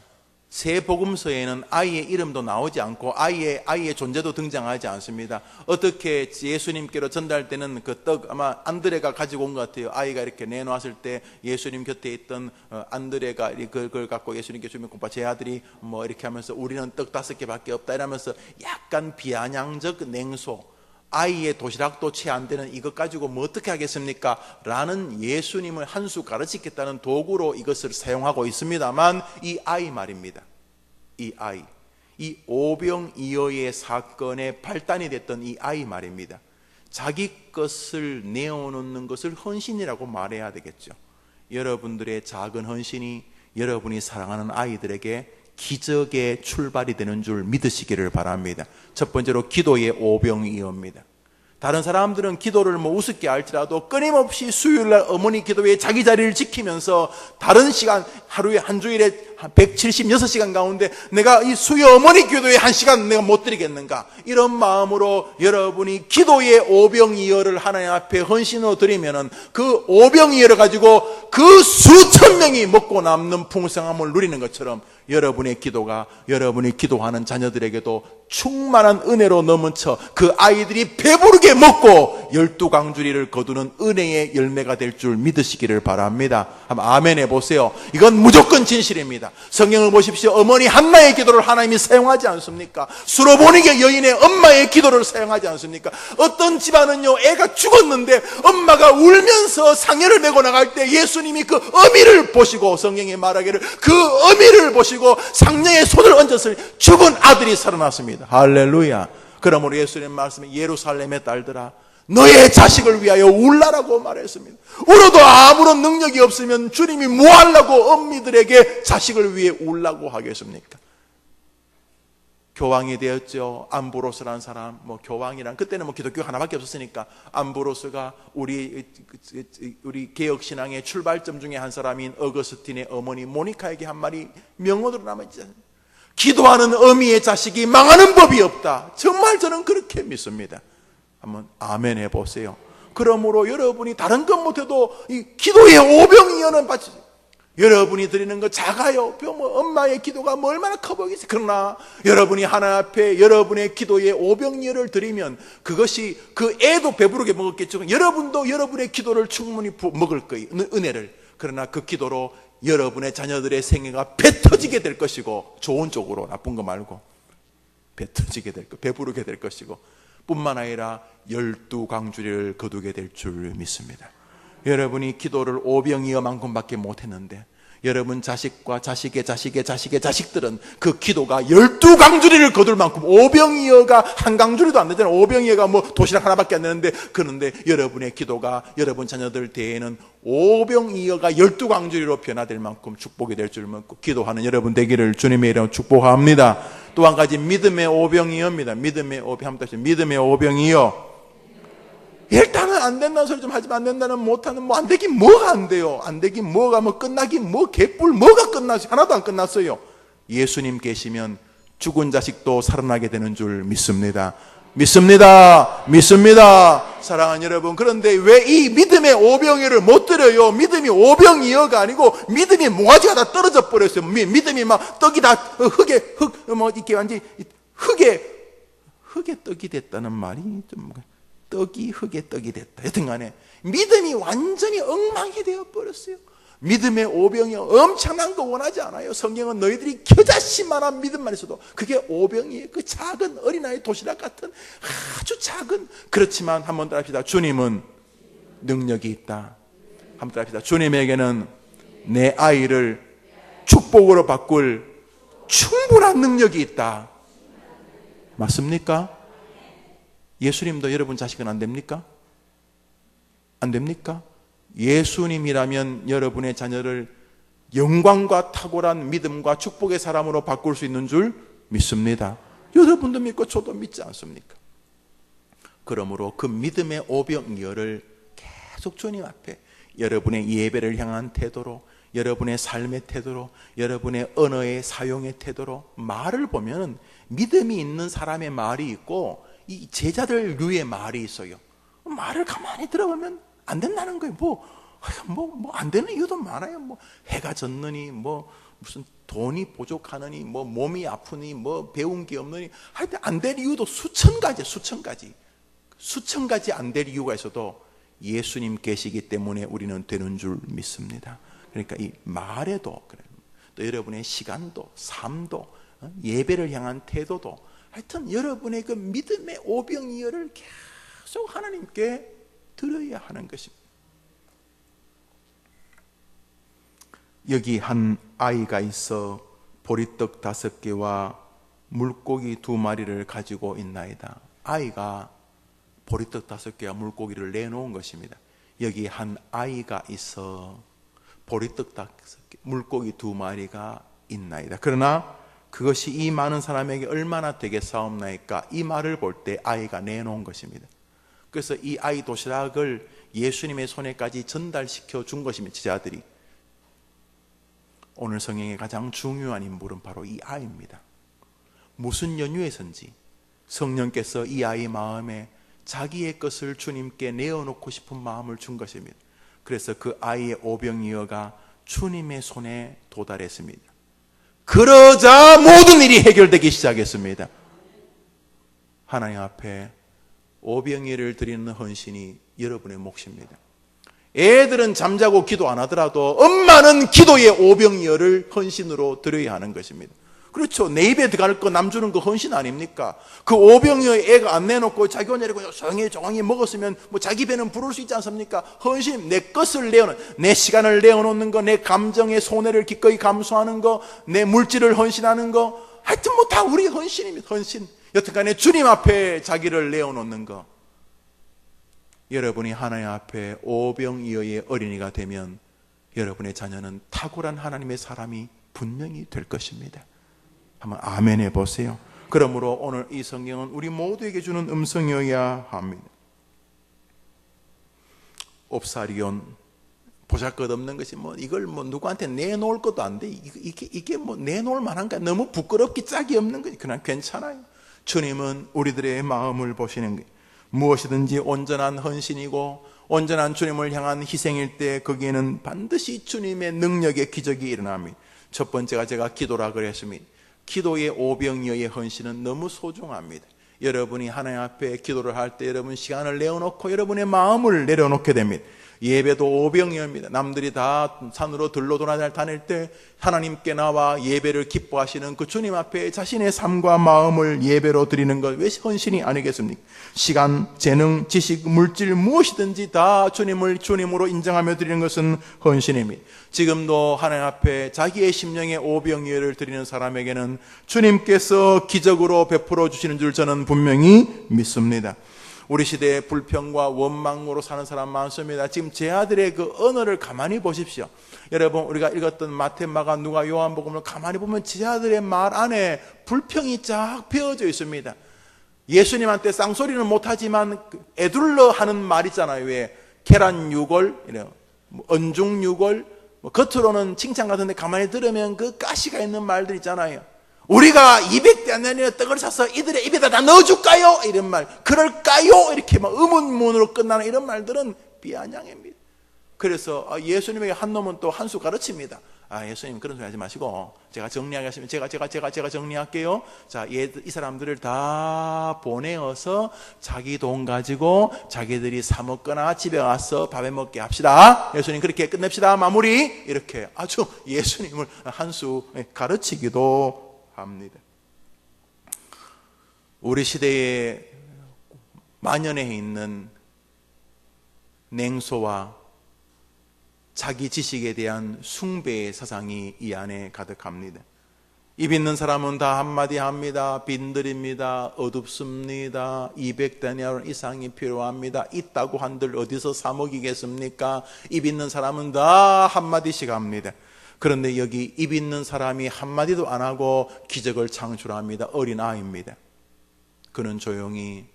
새 복음서에는 아이의 이름도 나오지 않고 아이의 존재도 등장하지 않습니다. 어떻게 예수님께로 전달되는 그 떡, 아마 안드레가 가지고 온 것 같아요. 아이가 이렇게 내놓았을 때 예수님 곁에 있던 안드레가 그걸 갖고 예수님께 주면 오빠 제 아들이 뭐 이렇게 하면서 우리는 떡 5개밖에 없다 이러면서 약간 비아냥적 냉소, 아이의 도시락도 채 안 되는 이것 가지고 뭐 어떻게 하겠습니까? 라는 예수님을 한 수 가르치겠다는 도구로 이것을 사용하고 있습니다만, 이 아이 말입니다. 이 아이, 이 오병이어의 사건의 발단이 됐던 이 아이 말입니다. 자기 것을 내어놓는 것을 헌신이라고 말해야 되겠죠. 여러분들의 작은 헌신이 여러분이 사랑하는 아이들에게 기적의 출발이 되는 줄 믿으시기를 바랍니다. 첫 번째로 기도의 오병이어입니다. 다른 사람들은 기도를 뭐 우습게 할지라도 끊임없이 수요일날 어머니 기도에 자기 자리를 지키면서 다른 시간, 하루에 한 주일에 176시간 가운데 내가 이 수요 어머니 기도에 1시간 내가 못 드리겠는가, 이런 마음으로 여러분이 기도의 오병이어를 하나님 앞에 헌신으로 드리면은 그 오병이어를 가지고 그 수천 명이 먹고 남는 풍성함을 누리는 것처럼 여러분의 기도가 여러분이 기도하는 자녀들에게도 충만한 은혜로 넘쳐 그 아이들이 배부르게 먹고 12강주리를 거두는 은혜의 열매가 될 줄 믿으시기를 바랍니다. 한번 아멘 해보세요. 이건 무조건 진실입니다. 성경을 보십시오. 어머니 한나의 기도를 하나님이 사용하지 않습니까? 수로보니게 여인의 엄마의 기도를 사용하지 않습니까? 어떤 집안은요, 애가 죽었는데 엄마가 울면서 상여를 메고 나갈 때 예수님이 그 어미를 보시고, 성경에 말하기를 그 어미를 보시고 상녀의 손을 얹었을 죽은 아들이 살아났습니다. 할렐루야. 그러므로 예수님 말씀에 예루살렘의 딸들아 너의 자식을 위하여 울라라고 말했습니다. 울어도 아무런 능력이 없으면 주님이 뭐 하려고 엄미들에게 자식을 위해 울라고 하겠습니까? 교황이 되었죠. 암브로스라는 사람, 뭐 교황이란, 그때는 뭐 기독교 하나밖에 없었으니까 암브로스가 우리 개혁신앙의 출발점 중에 한 사람인 어거스틴의 어머니 모니카에게 한 말이 명언으로 남아있지 않습니까? 기도하는 어미의 자식이 망하는 법이 없다. 정말 저는 그렇게 믿습니다. 한번 아멘 해보세요. 그러므로 여러분이 다른 것 못해도 이 기도의 오병이어는 받치, 여러분이 드리는 거 작아요. 엄마의 기도가 뭐 얼마나 커 보이겠어요. 그러나 여러분이 하나님 앞에 여러분의 기도의 오병이어를 드리면 그것이 그 애도 배부르게 먹었겠지만 여러분도 여러분의 기도를 충분히 먹을 거예요. 은혜를. 그러나 그 기도로 여러분의 자녀들의 생애가 배 터지게 될 것이고, 좋은 쪽으로, 나쁜 거 말고 배 터지게 될 것, 배부르게 될 것이고, 뿐만 아니라 12강주리를 거두게 될 줄 믿습니다. 여러분이 기도를 오병이어만큼밖에 못했는데 여러분 자식과 자식의 자식의 자식의 자식들은 그 기도가 12강주리를 거둘 만큼, 오병이어가 한 강주리도 안 되잖아요. 오병이어가 뭐 도시락 하나밖에 안 되는데, 그런데 여러분의 기도가 여러분 자녀들 대에는 오병이어가 12강주리로 변화될 만큼 축복이 될 줄 믿고 기도하는 여러분 되기를 주님의 이름으로 축복합니다. 또 한 가지 믿음의 오병이어입니다. 믿음의 오병이어. 일단은 안 된다는 소리 좀 하지만, 안 된다는 못하는, 뭐 안 되긴 뭐가 안 돼요. 안 되긴 뭐가, 뭐 끝나긴 뭐 개뿔 뭐가 끝났어요. 하나도 안 끝났어요. 예수님 계시면 죽은 자식도 살아나게 되는 줄 믿습니다. 믿습니다. 사랑하는 여러분, 그런데 왜 이 믿음의 오병이어를 못 드려요? 믿음이 오병이어가 아니고 믿음이 모가지가 다 떨어져 버렸어요. 믿음이 막 떡이 다 이렇게 완전히 흙에 떡이 됐다는 말이 좀, 떡이 흙에 떡이 됐다. 여튼간에 믿음이 완전히 엉망이 되어버렸어요. 믿음의 오병이어, 엄청난 거 원하지 않아요. 성경은 너희들이 겨자씨만한 믿음만 있어도 그게 오병이에요. 그 작은 어린아이 도시락 같은 아주 작은, 그렇지만 한번 따라합시다. 주님은 능력이 있다. 한번 따라합시다. 주님에게는 내 아이를 축복으로 바꿀 충분한 능력이 있다. 맞습니까? 예수님도 여러분 자식은 안 됩니까? 안 됩니까? 예수님이라면 여러분의 자녀를 영광과 탁월한 믿음과 축복의 사람으로 바꿀 수 있는 줄 믿습니다. 여러분도 믿고 저도 믿지 않습니까? 그러므로 그 믿음의 오병이어를 계속 주님 앞에 여러분의 예배를 향한 태도로, 여러분의 삶의 태도로, 여러분의 언어의 사용의 태도로, 말을 보면 믿음이 있는 사람의 말이 있고 이 제자들류의 말이 있어요. 말을 가만히 들어보면 안 된다는 거예요. 뭐 안 되는 이유도 많아요. 뭐 해가 졌느니, 뭐 무슨 돈이 부족하느니 뭐 몸이 아프니 뭐 배운 게 없느니 하여튼 안 될 이유도 수천 가지 안 될 이유가 있어도 예수님 계시기 때문에 우리는 되는 줄 믿습니다. 그러니까 이 말에도 또 여러분의 시간도 삶도 예배를 향한 태도도 하여튼 여러분의 그 믿음의 오병이어를 계속 하나님께 드려야 하는 것입니다. 여기 한 아이가 있어 보리떡 5개와 물고기 2마리를 가지고 있나이다. 아이가 보리떡 5개와 물고기를 내놓은 것입니다. 여기 한 아이가 있어 보리떡 5개, 물고기 2마리가 있나이다. 그러나 그것이 이 많은 사람에게 얼마나 되겠사옵나이까? 이 말을 볼 때 아이가 내놓은 것입니다. 그래서 이 아이 도시락을 예수님의 손에까지 전달시켜 준 것입니다. 제자들이. 오늘 성경의 가장 중요한 인물은 바로 이 아이입니다. 무슨 연유에선지 성령께서 이 아이 마음에 자기의 것을 주님께 내어놓고 싶은 마음을 준 것입니다. 그래서 그 아이의 오병이어가 주님의 손에 도달했습니다. 그러자 모든 일이 해결되기 시작했습니다. 하나님 앞에 오병이어를 드리는 헌신이 여러분의 몫입니다. 애들은 잠자고 기도 안 하더라도 엄마는 기도의 오병이어를 헌신으로 드려야 하는 것입니다. 그렇죠. 내 입에 들어갈 거 남 주는 거 헌신 아닙니까? 그 오병이어 애가 안 내놓고 자기 혼자 이러고 조용히 먹었으면 뭐 자기 배는 부를 수 있지 않습니까? 헌신, 내 것을 내 시간을 내어놓는 거, 내 감정의 손해를 기꺼이 감수하는 거, 내 물질을 헌신하는 거, 하여튼 뭐 다 우리 헌신입니다. 헌신. 여튼간에 주님 앞에 자기를 내어놓는 거. 여러분이 하나님 앞에 오병이어의 어린이가 되면 여러분의 자녀는 탁월한 하나님의 사람이 분명히 될 것입니다. 한번 아멘 해보세요. 그러므로 오늘 이 성경은 우리 모두에게 주는 음성이어야 합니다. 옵사리온, 보잘것없는 것이 이걸 누구한테 내놓을 것도 안 돼. 이게 내놓을 만한가? 너무 부끄럽기 짝이 없는 거지. 그냥 괜찮아요. 주님은 우리들의 마음을 보시는 거예요. 무엇이든지 온전한 헌신이고 온전한 주님을 향한 희생일 때 거기에는 반드시 주님의 능력의 기적이 일어납니다. 첫 번째가 제가 기도라 그랬습니다. 기도의 오병이어의 헌신은 너무 소중합니다. 여러분이 하나님 앞에 기도를 할 때 여러분 시간을 내어놓고 여러분의 마음을 내려놓게 됩니다. 예배도 오병이어입니다. 남들이 다 산으로 들로 다닐 때 하나님께 나와 예배를 기뻐하시는 그 주님 앞에 자신의 삶과 마음을 예배로 드리는 것, 왜 헌신이 아니겠습니까? 시간, 재능, 지식, 물질 무엇이든지 다 주님을 주님으로 인정하며 드리는 것은 헌신입니다. 지금도 하나님 앞에 자기의 심령의 오병이어를 드리는 사람에게는 주님께서 기적으로 베풀어 주시는 줄 저는 분명히 믿습니다. 우리 시대에 불평과 원망으로 사는 사람 많습니다. 지금 제 아들의 그 언어를 가만히 보십시오. 여러분, 우리가 읽었던 마태, 마가, 누가, 요한복음을 가만히 보면 제 아들의 말 안에 불평이 쫙 배어져 있습니다. 예수님한테 쌍소리는 못하지만 애둘러 하는 말 있잖아요. 왜 계란 유골, 언중 유골, 겉으로는 칭찬 같은데 가만히 들으면 그 가시가 있는 말들 있잖아요. 우리가 200대 안 되는 떡을 사서 이들의 입에다 다 넣어줄까요? 이런 말. 그럴까요? 이렇게 의문문으로 끝나는 이런 말들은 비아냥입니다. 그래서 예수님에게 한 놈은 또 한 수 가르칩니다. 예수님 그런 소리 하지 마시고 제가 정리하겠습니다. 제가 정리할게요. 자, 이 사람들을 다 보내어서 자기 돈 가지고 자기들이 사 먹거나 집에 와서 밥해 먹게 합시다. 예수님 그렇게 끝냅시다. 마무리. 이렇게 아주 예수님을 한 수 가르치기도 합니다. 우리 시대에 만연해 있는 냉소와 자기 지식에 대한 숭배의 사상이 이 안에 가득합니다. 입 있는 사람은 다 한마디 합니다. 빈들입니다. 어둡습니다. 200데나리온 이상이 필요합니다. 있다고 한들 어디서 사 먹이겠습니까? 입 있는 사람은 다 한마디씩 합니다. 그런데 여기 입 있는 사람이 한마디도 안 하고 기적을 창출합니다. 어린아이입니다. 그는 조용히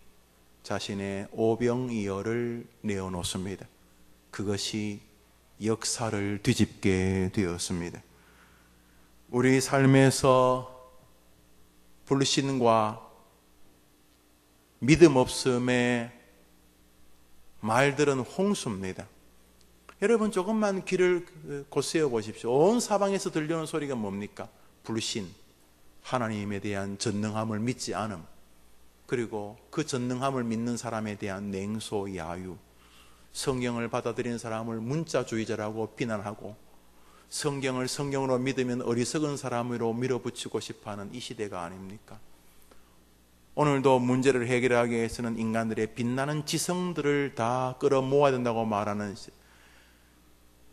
자신의 오병이어를 내어놓습니다. 그것이 역사를 뒤집게 되었습니다. 우리 삶에서 불신과 믿음 없음의 말들은 홍수입니다. 여러분 조금만 귀를 곧세워 보십시오. 온 사방에서 들려오는 소리가 뭡니까? 불신, 하나님에 대한 전능함을 믿지 않음, 그리고 그 전능함을 믿는 사람에 대한 냉소, 야유, 성경을 받아들이는 사람을 문자주의자라고 비난하고 성경을 성경으로 믿으면 어리석은 사람으로 밀어붙이고 싶어하는 이 시대가 아닙니까? 오늘도 문제를 해결하기 위해서는 인간들의 빛나는 지성들을 다 끌어모아야 된다고 말하는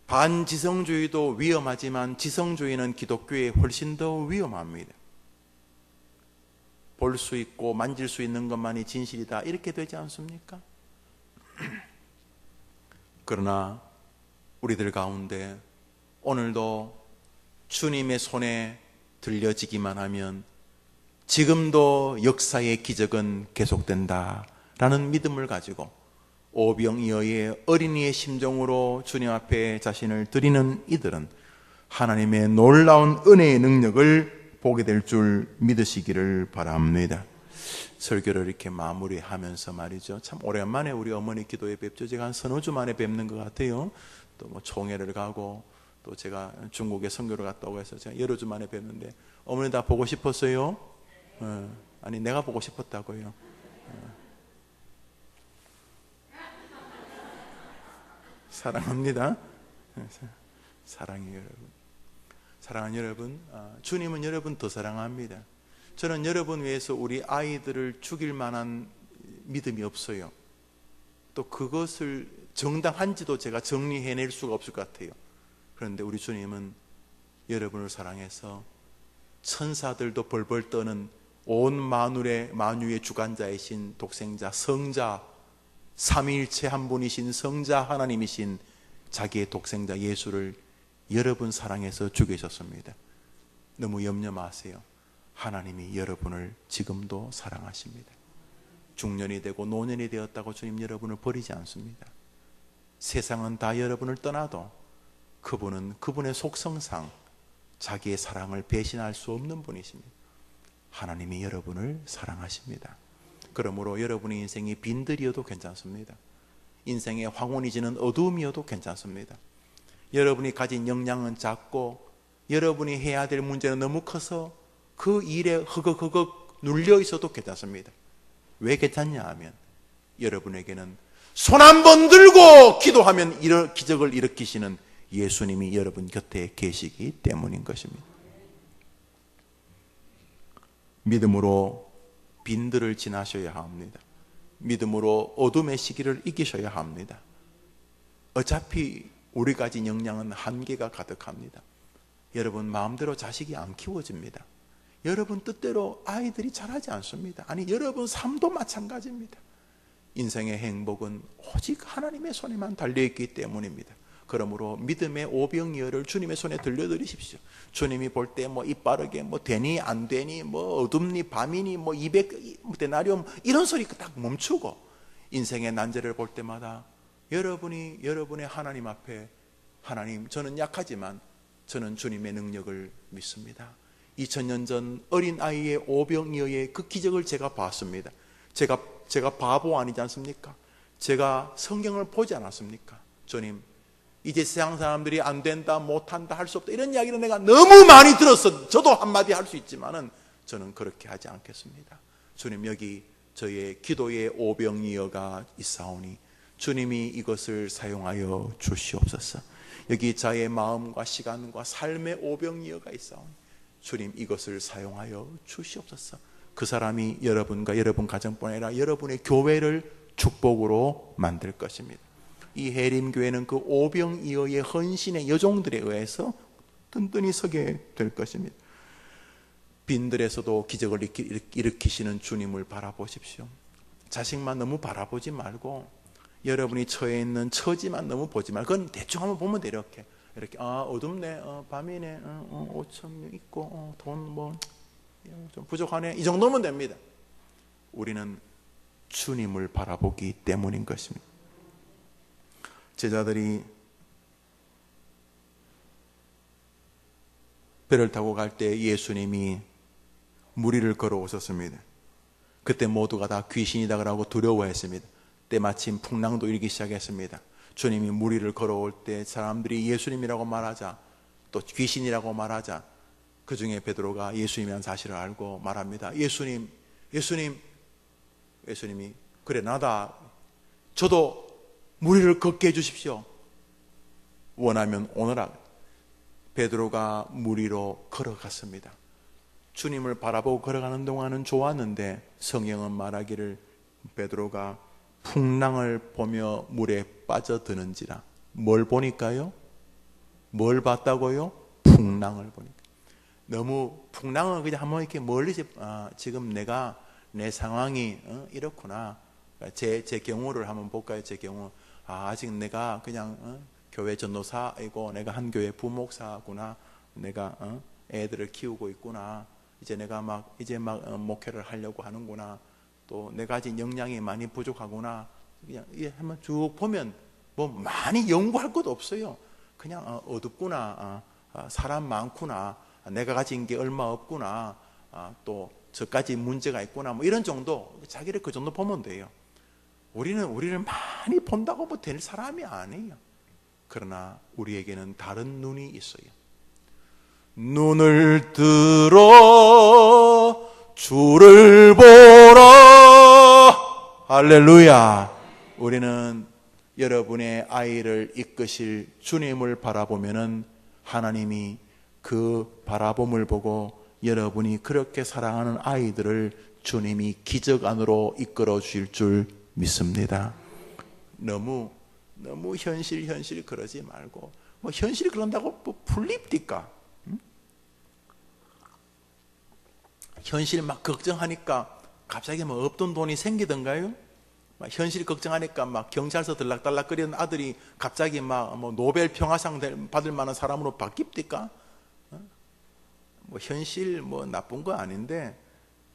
반지성주의도 위험하지만 지성주의는 기독교에 훨씬 더 위험합니다. 볼 수 있고 만질 수 있는 것만이 진실이다, 이렇게 되지 않습니까? 그러나 우리들 가운데 오늘도 주님의 손에 들려지기만 하면 지금도 역사의 기적은 계속된다라는 믿음을 가지고 오병이어의 어린이의 심정으로 주님 앞에 자신을 드리는 이들은 하나님의 놀라운 은혜의 능력을 보게 될 줄 믿으시기를 바랍니다. 설교를 이렇게 마무리하면서 말이죠, 참 오랜만에 우리 어머니 기도에 뵙죠. 제가 한 서너 주 만에 뵙는 것 같아요. 또 뭐 총회를 가고 또 제가 중국에 선교를 갔다 오고 해서 제가 여러 주 만에 뵙는데 어머니 다 보고 싶었어요? 아니 내가 보고 싶었다고요. 사랑합니다. 사랑해요 여러분. 사랑하는 여러분, 주님은 여러분 더 사랑합니다. 저는 여러분 위해서 우리 아이들을 죽일 만한 믿음이 없어요. 또 그것을 정당한지도 제가 정리해낼 수가 없을 것 같아요. 그런데 우리 주님은 여러분을 사랑해서 천사들도 벌벌 떠는 온 만유의 주관자이신 독생자 성자, 삼위일체 한 분이신 성자 하나님이신 자기의 독생자 예수를 여러분 사랑해서 죽이셨습니다. 너무 염려 마세요. 하나님이 여러분을 지금도 사랑하십니다. 중년이 되고 노년이 되었다고 주님 여러분을 버리지 않습니다. 세상은 다 여러분을 떠나도 그분은 그분의 속성상 자기의 사랑을 배신할 수 없는 분이십니다. 하나님이 여러분을 사랑하십니다. 그러므로 여러분의 인생이 빈들이어도 괜찮습니다. 인생의 황혼이 지는 어두움이어도 괜찮습니다. 여러분이 가진 역량은 작고 여러분이 해야 될 문제는 너무 커서 그 일에 허걱허걱 눌려 있어도 괜찮습니다. 왜 괜찮냐 하면 여러분에게는 손 한 번 들고 기도하면 이런 기적을 일으키시는 예수님이 여러분 곁에 계시기 때문인 것입니다. 믿음으로 빈들을 지나셔야 합니다. 믿음으로 어둠의 시기를 이기셔야 합니다. 어차피 우리 가진 역량은 한계가 가득합니다. 여러분 마음대로 자식이 안 키워집니다. 여러분 뜻대로 아이들이 자라지 않습니다. 아니 여러분 삶도 마찬가지입니다. 인생의 행복은 오직 하나님의 손에만 달려있기 때문입니다. 그러므로 믿음의 오병이어를 주님의 손에 들려드리십시오. 주님이 볼 때 뭐 입 바르게 뭐 되니 안 되니 뭐 어둡니 밤이니 뭐 200데나리온 이런 소리 딱 멈추고 인생의 난제를 볼 때마다 여러분의 하나님 앞에 하나님 저는 약하지만 저는 주님의 능력을 믿습니다. 2000년 전 어린아이의 오병이어의 그 기적을 제가 봤습니다. 제가 바보 아니지 않습니까? 제가 성경을 보지 않았습니까? 주님 이제 세상 사람들이 안 된다 못한다 할 수 없다 이런 이야기를 내가 너무 많이 들었어. 저도 한마디 할 수 있지만은 저는 그렇게 하지 않겠습니다. 주님 여기 저의 기도의 오병이어가 있사오니 주님이 이것을 사용하여 주시옵소서. 여기 저의 마음과 시간과 삶의 오병이어가 있사오니 주님 이것을 사용하여 주시옵소서. 그 사람이 여러분과 여러분 가정뿐 아니라 여러분의 교회를 축복으로 만들 것입니다. 이 해림교회는 그 오병이어의 헌신의 여종들에 의해서 든든히 서게 될 것입니다. 빈들에서도 기적을 일으키시는 주님을 바라보십시오. 자식만 너무 바라보지 말고 여러분이 처해 있는 처지만 너무 보지 말고 그건 대충 한번 보면 돼. 이렇게 어둡네, 밤이네, 5천 있고 돈 뭐 좀 부족하네 이 정도면 됩니다. 우리는 주님을 바라보기 때문인 것입니다. 제자들이 배를 타고 갈 때 예수님이 무리를 걸어오셨습니다. 그때 모두가 다 귀신이다 그러고 두려워했습니다. 때마침 풍랑도 일기 시작했습니다. 주님이 무리를 걸어올 때 사람들이 예수님이라고 말하자, 또 귀신이라고 말하자, 그 중에 베드로가 예수님이라는 사실을 알고 말합니다. 예수님이 그래 나다. 저도 무리를 걷게 해주십시오. 원하면 오너라. 베드로가 무리로 걸어갔습니다. 주님을 바라보고 걸어가는 동안은 좋았는데 성경은 말하기를 베드로가 풍랑을 보며 물에 빠져드는지라. 뭘 보니까요? 뭘 봤다고요? 풍랑을 보니까. 너무 풍랑을 그냥 한번 이렇게 멀리서 지금 내가 내 상황이 이렇구나. 제 경우를 한번 볼까요? 제 경우 아직 내가 그냥 교회 전도사이고 내가 한 교회 부목사구나. 내가 애들을 키우고 있구나. 이제 내가 막 목회를 하려고 하는구나. 또 내가 아직 역량이 많이 부족하구나. 그냥 한번 쭉 보면 뭐 많이 연구할 것도 없어요. 그냥 어둡구나. 사람 많구나. 내가 가진 게 얼마 없구나. 또 저까지 문제가 있구나. 뭐 이런 정도. 자기를 그 정도 보면 돼요. 우리는 많이 본다고 뭐 될 사람이 아니에요. 그러나 우리에게는 다른 눈이 있어요. 눈을 들어 주를 보라. 할렐루야. 우리는 여러분의 아이를 이끄실 주님을 바라보면은 하나님이 그 바라봄을 보고 여러분이 그렇게 사랑하는 아이들을 주님이 기적 안으로 이끌어 주실 줄 믿습니다. 너무 현실 그러지 말고 뭐 현실이 그런다고 뭐 풀립니까? 현실 막 걱정하니까 갑자기 뭐 없던 돈이 생기던가요? 막 현실 걱정하니까 막 경찰서 들락달락거리는 아들이 갑자기 막 뭐 노벨 평화상 받을 만한 사람으로 바뀝니까? 뭐 현실 뭐 나쁜 거 아닌데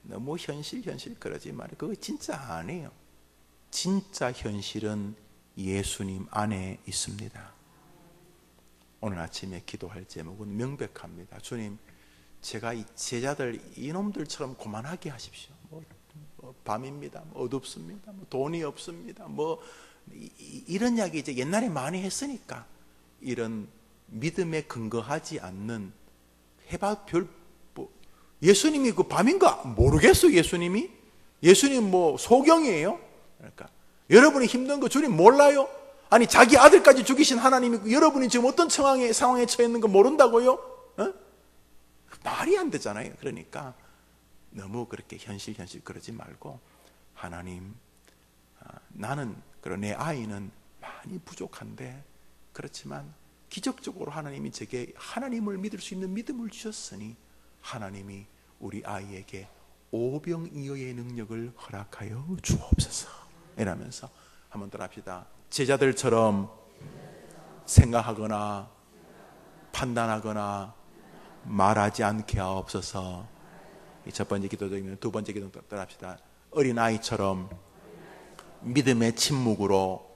너무 현실 그러지 말고 그거 진짜 아니에요. 진짜 현실은 예수님 안에 있습니다. 오늘 아침에 기도할 제목은 명백합니다. 주님, 제가 이 제자들 이놈들처럼 고만하게 하십시오. 뭐 밤입니다. 뭐 어둡습니다. 뭐 돈이 없습니다. 뭐 이런 이야기 이제 옛날에 많이 했으니까 이런 믿음에 근거하지 않는 예수님이 그 밤인가 모르겠어. 예수님 뭐 소경이에요. 그러니까 여러분이 힘든 거 주님 몰라요? 아니 자기 아들까지 죽이신 하나님이 여러분이 지금 어떤 상황에 처해 있는 거 모른다고요? 말이 안 되잖아요. 그러니까 너무 그렇게 현실 그러지 말고 하나님, 나는 그리고 내 아이는 많이 부족한데 그렇지만 기적적으로 하나님이 제게 하나님을 믿을 수 있는 믿음을 주셨으니 하나님이 우리 아이에게 오병이어의 능력을 허락하여 주옵소서. 이러면서 한번 더 합시다. 제자들처럼 생각하거나 판단하거나 말하지 않게 하옵소서. 첫 번째 기도드리면 두 번째 기도 따라합시다. 어린아이처럼 믿음의 침묵으로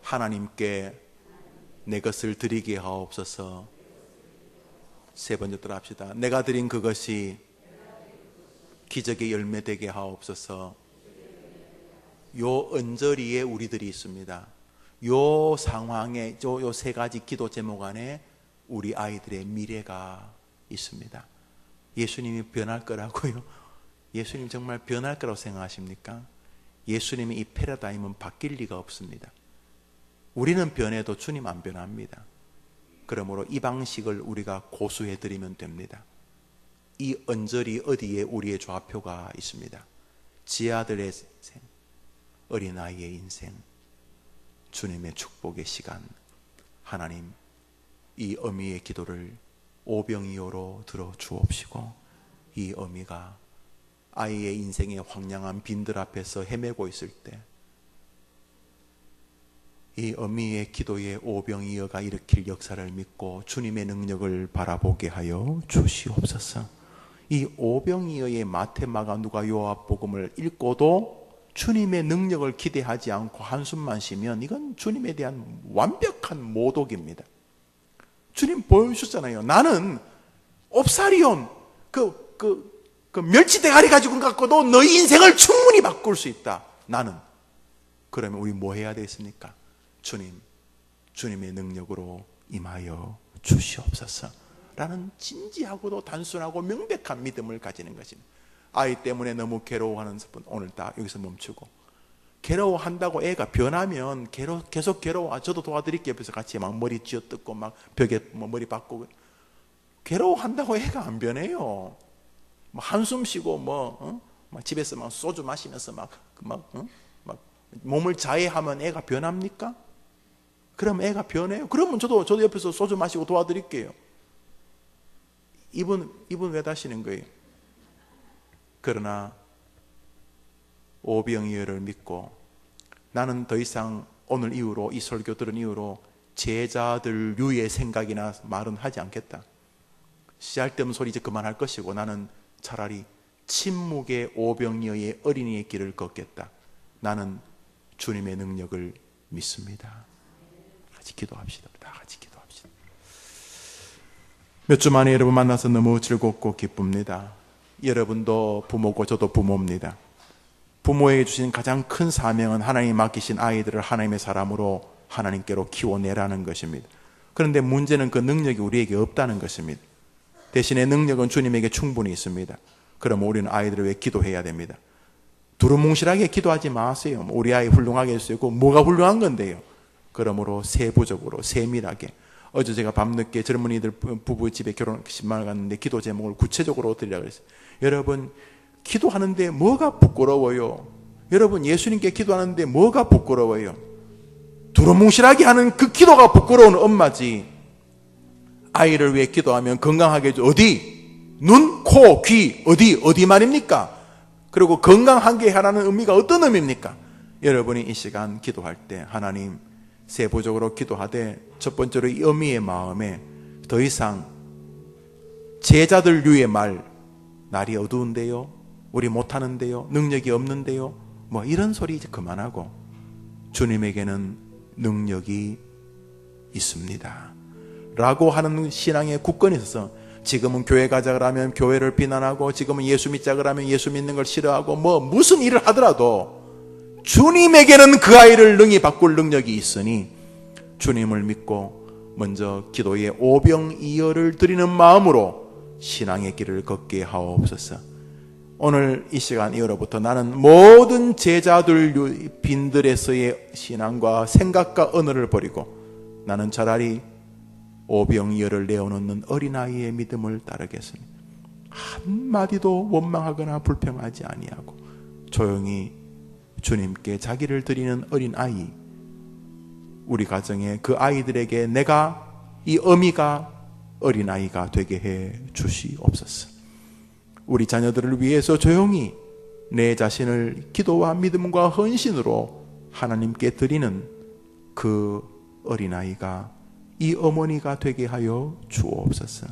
하나님께 내 것을 드리게 하옵소서. 세 번째 따라합시다. 내가 드린 그것이 기적의 열매 되게 하옵소서. 요 언저리에 우리들이 있습니다. 요 상황에 요 세 가지 기도 제목 안에 우리 아이들의 미래가 있습니다. 예수님이 변할 거라고요? 예수님 정말 변할 거라고 생각하십니까? 예수님의 이 패러다임은 바뀔 리가 없습니다. 우리는 변해도 주님 안 변합니다. 그러므로 이 방식을 우리가 고수해 드리면 됩니다. 이 언저리 어디에 우리의 좌표가 있습니다. 지아들의 인생, 어린아이의 인생, 주님의 축복의 시간. 하나님, 이 어미의 기도를 오병이어로 들어 주옵시고 이 어미가 아이의 인생의 황량한 빈들 앞에서 헤매고 있을 때 이 어미의 기도에 오병이어가 일으킬 역사를 믿고 주님의 능력을 바라보게 하여 주시옵소서. 이 오병이어의 마태, 마가, 누가, 요한복음을 읽고도 주님의 능력을 기대하지 않고 한숨만 쉬면 이건 주님에 대한 완벽한 모독입니다. 주님 보여주셨잖아요. 나는 옵사리온 그 멸치 대가리 가지고 갖고도 너희 인생을 충분히 바꿀 수 있다. 나는. 그러면 우리 뭐 해야 되겠습니까? 주님의 능력으로 임하여 주시옵소서 라는 진지하고도 단순하고 명백한 믿음을 가지는 것입니다. 아이 때문에 너무 괴로워하는 분 오늘 다 여기서 멈추고, 괴로워한다고 애가 변하면 계속 괴로워. 저도 도와드릴게요. 옆에서 같이 막 머리 쥐어뜯고 막 벽에 머리 박고. 괴로워한다고 애가 안 변해요. 한숨 쉬고 막 집에서 막 소주 마시면서 막 몸을 자해하면 애가 변합니까? 그럼 애가 변해요. 그러면 저도 옆에서 소주 마시고 도와드릴게요. 이분 왜 다시는 거예요? 그러나 오병이어를 믿고 나는 더 이상 오늘 이후로 이 설교 들은 이후로 제자들 유의 생각이나 말은 하지 않겠다. 쓸데없는 소리 이제 그만할 것이고 나는 차라리 침묵의 오병이어의 어린이의 길을 걷겠다. 나는 주님의 능력을 믿습니다. 같이 기도합시다. 다 같이 기도합시다. 몇 주 만에 여러분 만나서 너무 즐겁고 기쁩니다. 여러분도 부모고 저도 부모입니다. 부모에게 주신 가장 큰 사명은 하나님이 맡기신 아이들을 하나님의 사람으로 하나님께로 키워내라는 것입니다. 그런데 문제는 그 능력이 우리에게 없다는 것입니다. 대신에 능력은 주님에게 충분히 있습니다. 그럼 우리는 아이들을 위해 기도해야 됩니다. 두루뭉실하게 기도하지 마세요. 우리 아이 훌륭하게 해주세요. 뭐가 훌륭한 건데요? 그러므로 세부적으로 세밀하게. 어제 제가 밤늦게 젊은이들 부부 집에 결혼식을 갔는데 기도 제목을 구체적으로 드리라고 그랬어요. 여러분 기도하는데 뭐가 부끄러워요? 여러분 예수님께 기도하는데 뭐가 부끄러워요? 두루뭉실하게 하는 그 기도가 부끄러운 엄마지. 아이를 위해 기도하면 건강하게 해줘. 어디? 눈, 코, 귀 어디 말입니까? 그리고 건강하게 하라는 의미가 어떤 의미입니까? 여러분이 이 시간 기도할 때 하나님 세부적으로 기도하되 첫 번째로 이 어미의 마음에 더 이상 제자들 유의 말, 날이 어두운데요, 우리 못하는데요, 능력이 없는데요, 이런 소리 이제 그만하고 주님에게는 능력이 있습니다 라고 하는 신앙의 굳건히 있어서 지금은 교회 가자 그러면 교회를 비난하고, 지금은 예수 믿자 그러면 예수 믿는 걸 싫어하고, 무슨 일을 하더라도 주님에게는 그 아이를 능히 바꿀 능력이 있으니 주님을 믿고 먼저 기도의 오병이어를 드리는 마음으로 신앙의 길을 걷게 하옵소서. 오늘 이 시간 이후로부터 나는 모든 제자들 빈들에서의 신앙과 생각과 언어를 버리고 나는 차라리 오병이어를 내어놓는 어린아이의 믿음을 따르겠습니다. 한마디도 원망하거나 불평하지 아니하고 조용히 주님께 자기를 드리는 어린아이, 우리 가정에 그 아이들에게 내가 이 어미가 어린아이가 되게 해 주시옵소서. 우리 자녀들을 위해서 조용히 내 자신을 기도와 믿음과 헌신으로 하나님께 드리는 그 어린아이가 이 어머니가 되게 하여 주옵소서.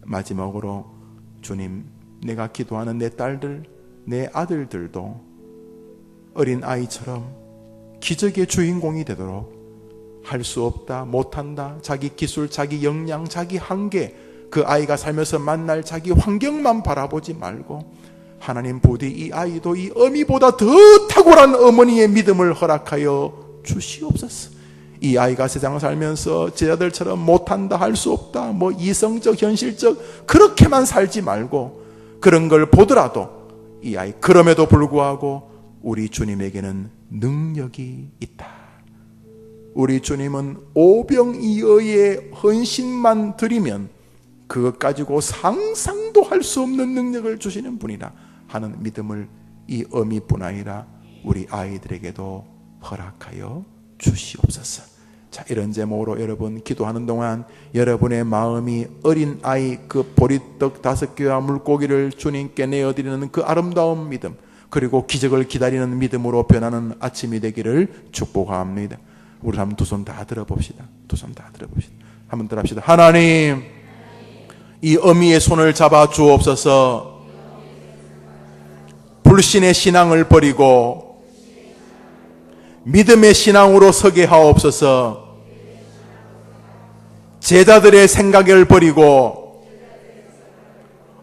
마지막으로 주님, 내가 기도하는 내 딸들, 내 아들들도 어린 아이처럼 기적의 주인공이 되도록 할 수 없다, 못한다, 자기 기술, 자기 역량, 자기 한계, 그 아이가 살면서 만날 자기 환경만 바라보지 말고 하나님 부디 이 아이도 이 어미보다 더 탁월한 어머니의 믿음을 허락하여 주시옵소서. 이 아이가 세상을 살면서 제자들처럼 못한다, 할 수 없다, 이성적, 현실적 그렇게만 살지 말고 그런 걸 보더라도 이 아이 그럼에도 불구하고 우리 주님에게는 능력이 있다. 우리 주님은 오병이어의 헌신만 드리면 그것 가지고 상상도 할 수 없는 능력을 주시는 분이라 하는 믿음을 이 어미뿐 아니라 우리 아이들에게도 허락하여 주시옵소서. 자, 이런 제목으로 여러분 기도하는 동안 여러분의 마음이 어린 아이 그 보리떡 5개와 물고기를 주님께 내어드리는 그 아름다운 믿음, 그리고 기적을 기다리는 믿음으로 변하는 아침이 되기를 축복합니다. 우리 한번 두 손 다 들어봅시다. 두 손 다 들어봅시다. 한번 더 합시다. 하나님, 이 어미의 손을 잡아 주옵소서. 불신의 신앙을 버리고 믿음의 신앙으로 서게 하옵소서. 제자들의 생각을 버리고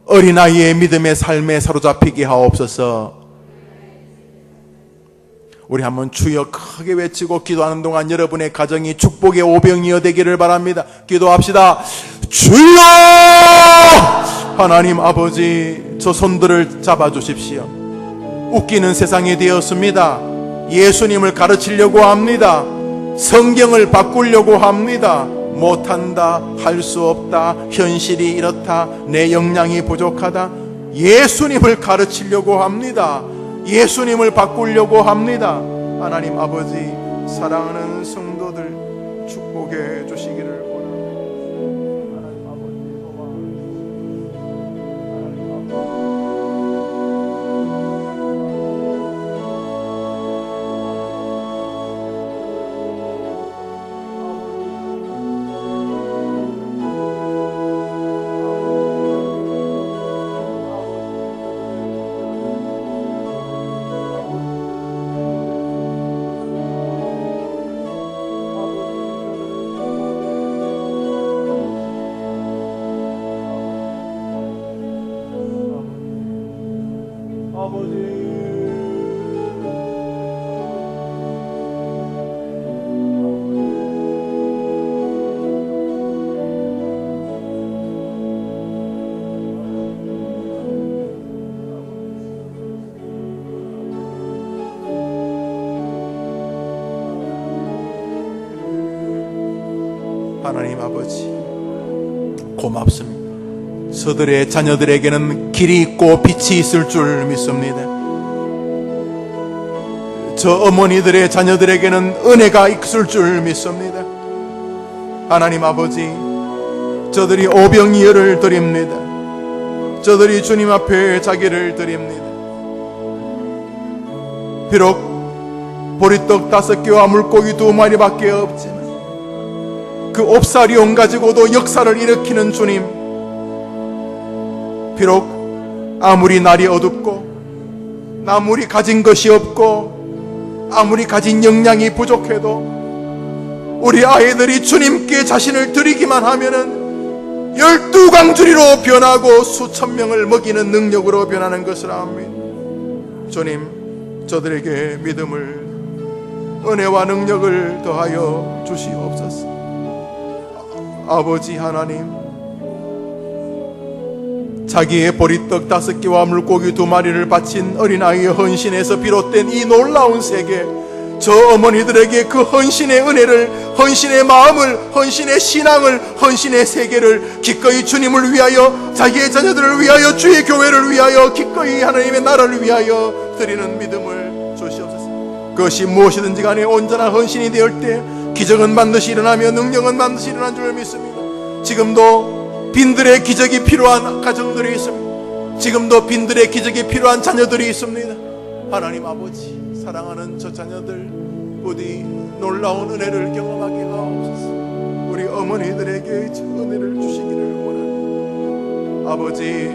어린아이의 믿음의 삶에 사로잡히게 하옵소서. 우리 한번 주여 크게 외치고 기도하는 동안 여러분의 가정이 축복의 오병이어 되기를 바랍니다. 기도합시다. 주여! 하나님 아버지, 저 손들을 잡아주십시오. 웃기는 세상이 되었습니다. 예수님을 가르치려고 합니다. 성경을 바꾸려고 합니다. 못한다, 할 수 없다, 현실이 이렇다, 내 역량이 부족하다. 예수님을 가르치려고 합니다. 예수님을 바꾸려고 합니다. 하나님 아버지, 사랑하는 성도들 축복해 주시기를 원합니다. 하나님 아버지, 하나님 아버지, 고맙습니다. 저들의 자녀들에게는 길이 있고 빛이 있을 줄 믿습니다. 저 어머니들의 자녀들에게는 은혜가 있을 줄 믿습니다. 하나님 아버지, 저들이 오병이어를 드립니다. 저들이 주님 앞에 자기를 드립니다. 비록 보리떡 5개와 물고기 2마리밖에 없지만 그 옵사리온 가지고도 역사를 일으키는 주님, 비록 아무리 날이 어둡고 아무리 가진 것이 없고 아무리 가진 역량이 부족해도 우리 아이들이 주님께 자신을 드리기만 하면은 12강주리로 변하고 수천 명을 먹이는 능력으로 변하는 것을 압니다. 주님, 저들에게 믿음을, 은혜와 능력을 더하여 주시옵소서. 아버지 하나님, 자기의 보리떡 5개와 물고기 2마리를 바친 어린아이의 헌신에서 비롯된 이 놀라운 세계, 저 어머니들에게 그 헌신의 은혜를, 헌신의 마음을, 헌신의 신앙을, 헌신의 세계를 기꺼이 주님을 위하여, 자기의 자녀들을 위하여, 주의 교회를 위하여, 기꺼이 하나님의 나라를 위하여 드리는 믿음을 주시옵소서. 그것이 무엇이든지 간에 온전한 헌신이 되을 때 기적은 반드시 일어나며 능력은 반드시 일어난 줄 믿습니다. 지금도 빈들의 기적이 필요한 가정들이 있습니다. 지금도 빈들의 기적이 필요한 자녀들이 있습니다. 하나님 아버지, 사랑하는 저 자녀들 부디 놀라운 은혜를 경험하게 하옵소서. 우리 어머니들에게 저 은혜를 주시기를 원합니다. 아버지,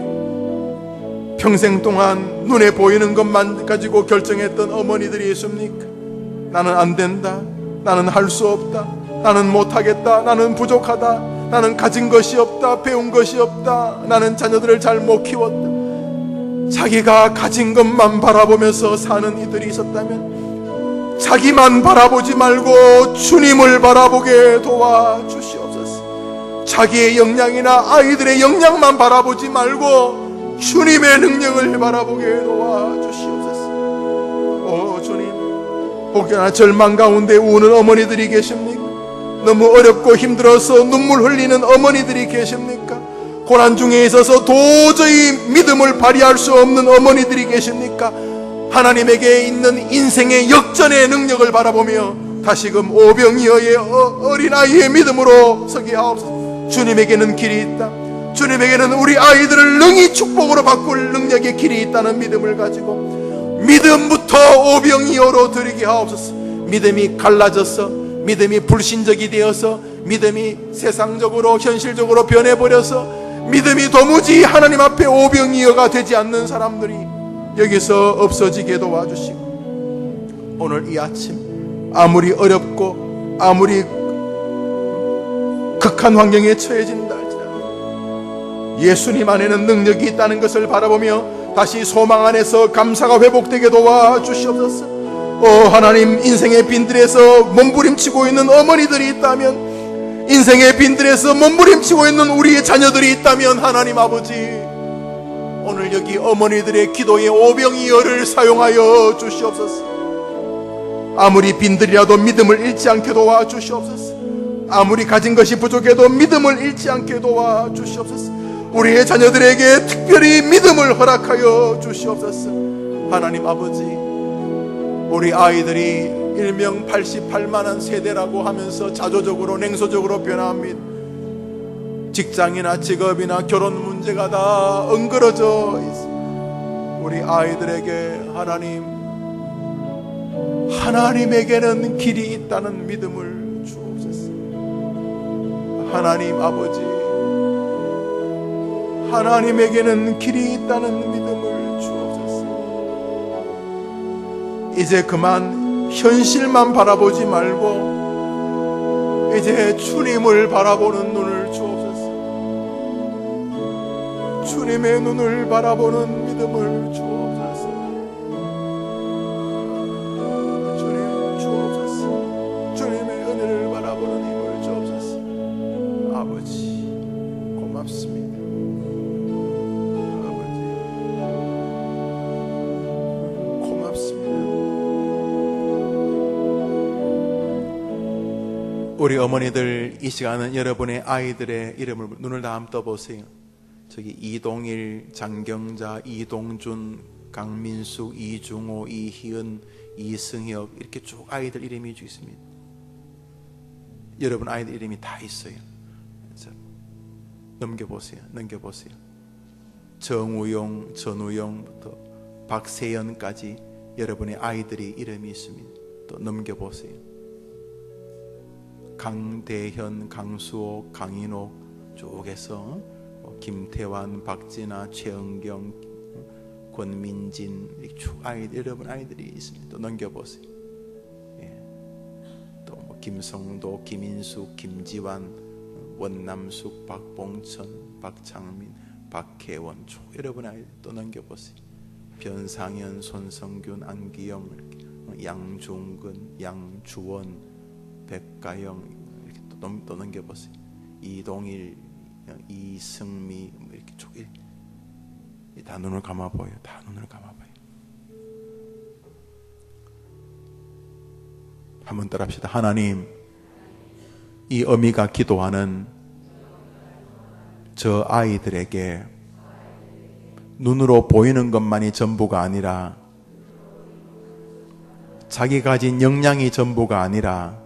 평생 동안 눈에 보이는 것만 가지고 결정했던 어머니들이 있습니까? 나는 안 된다, 나는 할 수 없다, 나는 못하겠다, 나는 부족하다, 나는 가진 것이 없다, 배운 것이 없다, 나는 자녀들을 잘 못 키웠다. 자기가 가진 것만 바라보면서 사는 이들이 있었다면 자기만 바라보지 말고 주님을 바라보게 도와주시옵소서. 자기의 역량이나 아이들의 역량만 바라보지 말고 주님의 능력을 바라보게 도와주시옵소서. 오 주님, 혹여나 절망 가운데 우는 어머니들이 계십니까? 너무 어렵고 힘들어서 눈물 흘리는 어머니들이 계십니까? 고난 중에 있어서 도저히 믿음을 발휘할 수 없는 어머니들이 계십니까? 하나님에게 있는 인생의 역전의 능력을 바라보며 다시금 오병이어의 어린아이의 믿음으로 서게 하옵소서. 주님에게는 길이 있다. 주님에게는 우리 아이들을 능히 축복으로 바꿀 능력의 길이 있다는 믿음을 가지고 믿음부터 오병이어로 드리게 하옵소서. 믿음이 갈라져서, 믿음이 불신적이 되어서, 믿음이 세상적으로 현실적으로 변해버려서 믿음이 도무지 하나님 앞에 오병이어가 되지 않는 사람들이 여기서 없어지게 도와주시고, 오늘 이 아침 아무리 어렵고 아무리 극한 환경에 처해진다 할지라도 예수님 안에는 능력이 있다는 것을 바라보며 다시 소망 안에서 감사가 회복되게 도와주시옵소서. 하나님, 인생의 빈들에서 몸부림치고 있는 어머니들이 있다면, 인생의 빈들에서 몸부림치고 있는 우리의 자녀들이 있다면, 하나님 아버지, 오늘 여기 어머니들의 기도의 오병이어를 사용하여 주시옵소서. 아무리 빈들이라도 믿음을 잃지 않게 도와주시옵소서. 아무리 가진 것이 부족해도 믿음을 잃지 않게 도와주시옵소서. 우리의 자녀들에게 특별히 믿음을 허락하여 주시옵소서. 하나님 아버지, 우리 아이들이 일명 88만원 세대라고 하면서 자조적으로 냉소적으로 변합니다. 직장이나 직업이나 결혼 문제가 다 엉그러져 있습니다. 우리 아이들에게 하나님에게는 길이 있다는 믿음을 주옵소서. 하나님 아버지, 하나님에게는 길이 있다는 믿음을 주옵소서. 이제 그만 현실만 바라보지 말고 이제 주님을 바라보는 눈을 주옵소서. 주님의 눈을 바라보는 믿음을 주옵소서. 주님 주옵소서. 주님의 은혜를 바라보는 힘을 주옵소서. 아버지 고맙습니다. 아버지 고맙습니다. 우리 어머니들, 이 시간은 여러분의 아이들의 이름을 눈을 다 한번 떠보세요. 저기 이동일, 장경자, 이동준, 강민숙, 이중호, 이희은, 이승혁, 이렇게 쭉 아이들 이름이 있습니다. 여러분 아이들 이름이 다 있어요. 넘겨보세요. 정우용, 전우용부터 박세연까지 여러분의 아이들이 이름이 있습니다. 또 넘겨보세요. 강대현, 강수옥, 강인옥 쪽에서 김태환, 박진아, 최은경, 권민진, 쭉 아이들, 여러분 아이들이 있습니다. 또 넘겨보세요. 또 김성도, 김인숙, 김지환, 원남숙, 박봉천, 박창민, 박혜원, 쭉 여러분 아이들 또 넘겨보세요. 변상현, 손성균, 안기영, 양중근, 양주원, 백가영, 이렇게 또 넘겨보세요. 이동일, 이승미, 이렇게 쭉 다 눈을 감아봐요. 다 눈을 감아봐요. 한번 따라합시다. 하나님, 이 어미가 기도하는 저 아이들에게 눈으로 보이는 것만이 전부가 아니라, 자기 가진 역량이 전부가 아니라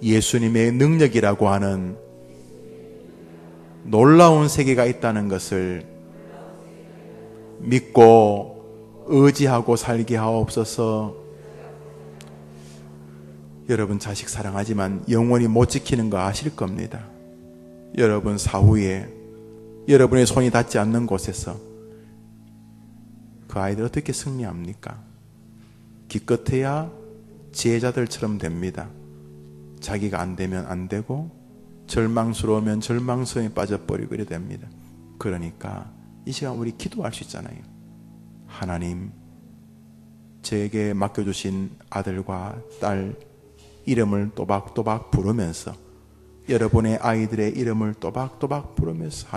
예수님의 능력이라고 하는 놀라운 세계가 있다는 것을 믿고 의지하고 살게 하옵소서. 여러분 자식 사랑하지만 영원히 못 지키는 거 아실 겁니다. 여러분 사후에 여러분의 손이 닿지 않는 곳에서 그 아이들 어떻게 승리합니까? 기껏해야 지혜자들처럼 됩니다. 자기가 안 되면 안 되고, 절망스러우면 절망성에 빠져버리고 이래 됩니다. 그러니까 이 시간 우리 기도할 수 있잖아요. 하나님, 제게 맡겨주신 아들과 딸 이름을 또박또박 부르면서, 여러분의 아이들의 이름을 또박또박 부르면서,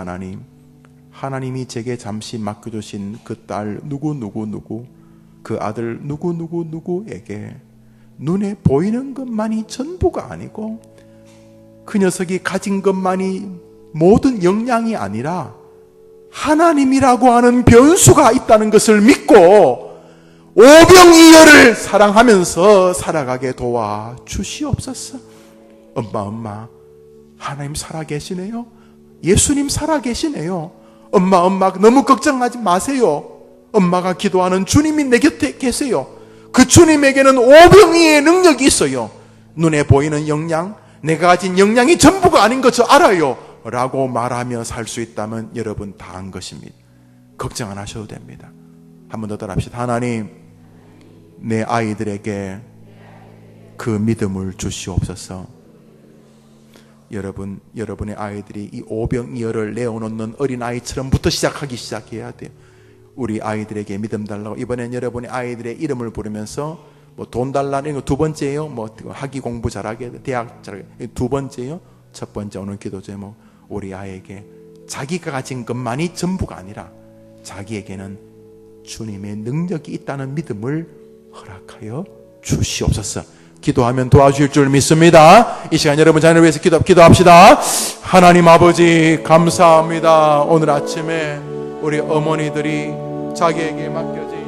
하나님이 제게 잠시 맡겨주신 그 딸 누구, 그 아들 누구에게 눈에 보이는 것만이 전부가 아니고, 그 녀석이 가진 것만이 모든 역량이 아니라 하나님이라고 하는 변수가 있다는 것을 믿고 오병이어를 사랑하면서 살아가게 도와주시옵소서. 엄마, 하나님 살아계시네요. 예수님 살아계시네요. 엄마 너무 걱정하지 마세요. 엄마가 기도하는 주님이 내 곁에 계세요. 그 주님에게는 오병이어의 능력이 있어요. 눈에 보이는 역량, 내가 가진 역량이 전부가 아닌 것 저 알아요 라고 말하며 살 수 있다면 여러분 다 한 것입니다. 걱정 안 하셔도 됩니다. 한 번 더 따라합시다. 하나님, 내 아이들에게 그 믿음을 주시옵소서. 여러분의 아이들이 이 오병이어를 내어놓는 어린아이처럼부터 시작해야 돼요. 우리 아이들에게 믿음 달라고 이번엔 여러분이 아이들의 이름을 부르면서 뭐 돈 달라는 거 두 번째예요. 뭐 학위 공부 잘하게, 대학 잘하게 두 번째예요. 첫 번째 오늘 기도 제목, 우리 아이에게 자기가 가진 것만이 전부가 아니라 자기에게는 주님의 능력이 있다는 믿음을 허락하여 주시옵소서. 기도하면 도와주실 줄 믿습니다. 이 시간 여러분 자녀를 위해서 기도합시다. 하나님 아버지 감사합니다. 오늘 아침에 우리 어머니들이 자기에게 맡겨진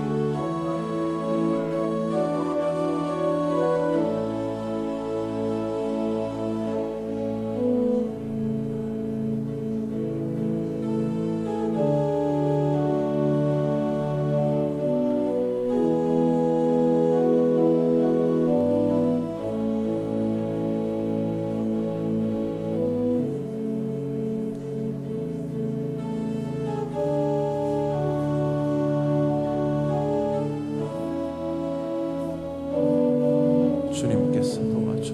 주님께서 도와줘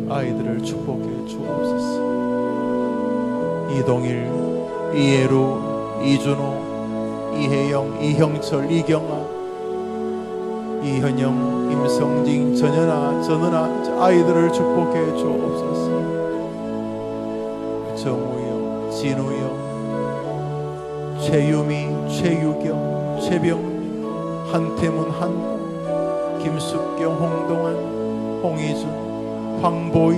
아이들을 축복해 주옵소서. 이동일, 이예루, 이준호, 이혜영, 이형철, 이경아, 이현영, 임성진, 전연아, 전은아 아이들을 축복해 주옵소서. 정우영, 진우영, 최유미, 최유경, 최병민, 한태문, 한나, 김숙경, 홍동안, 홍희준, 황보희,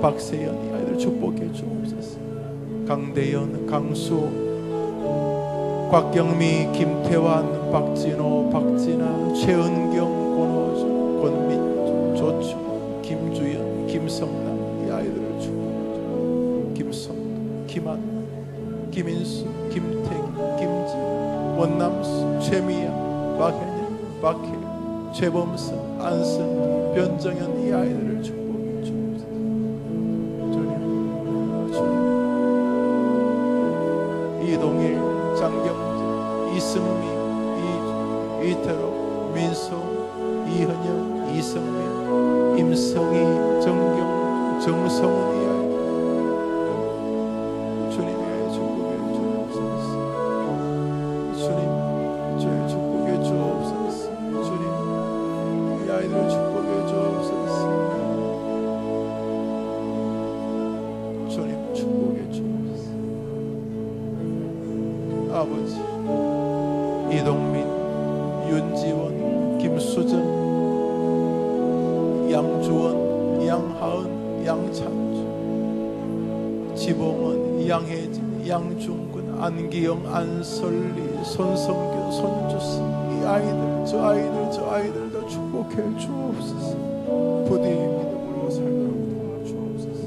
박세연 이 아이들 축복해 주옵소서. 강대현, 강수호, 곽경미, 김태환, 박진호, 박진아, 최은경, 권호준, 권민주, 조충, 김주연, 김성남 이 아이들을 축복해 주옵소서. 김성도, 김한나, 김인수, 김태기, 김지, 원남수, 최미양, 박현영, 박혜영, 최범선, 안승기, 변정현 이 아이들을 축복해 주옵소서. 주님, 주님. 이동일, 장경재, 이승미, 이태로, 민소, 이현영, 이성민, 임성희, 정경, 정성훈 이 아이들 주님의 축복해 주옵소서. 주님, 저의 축복해 주옵소서. 주님, 이 아이들을 축복해 주옵소서. 주님 축복해 주옵소서. 아버지, 이동민, 윤지원, 김수정, 양주원, 양하은, 양창주, 지봉원, 양혜진, 양중근, 안기영, 안설리, 손성규, 손주스 이 아이들, 저 아이들 다 축복해 주옵소서. 부디 믿음으로 살도록 도와주옵소서.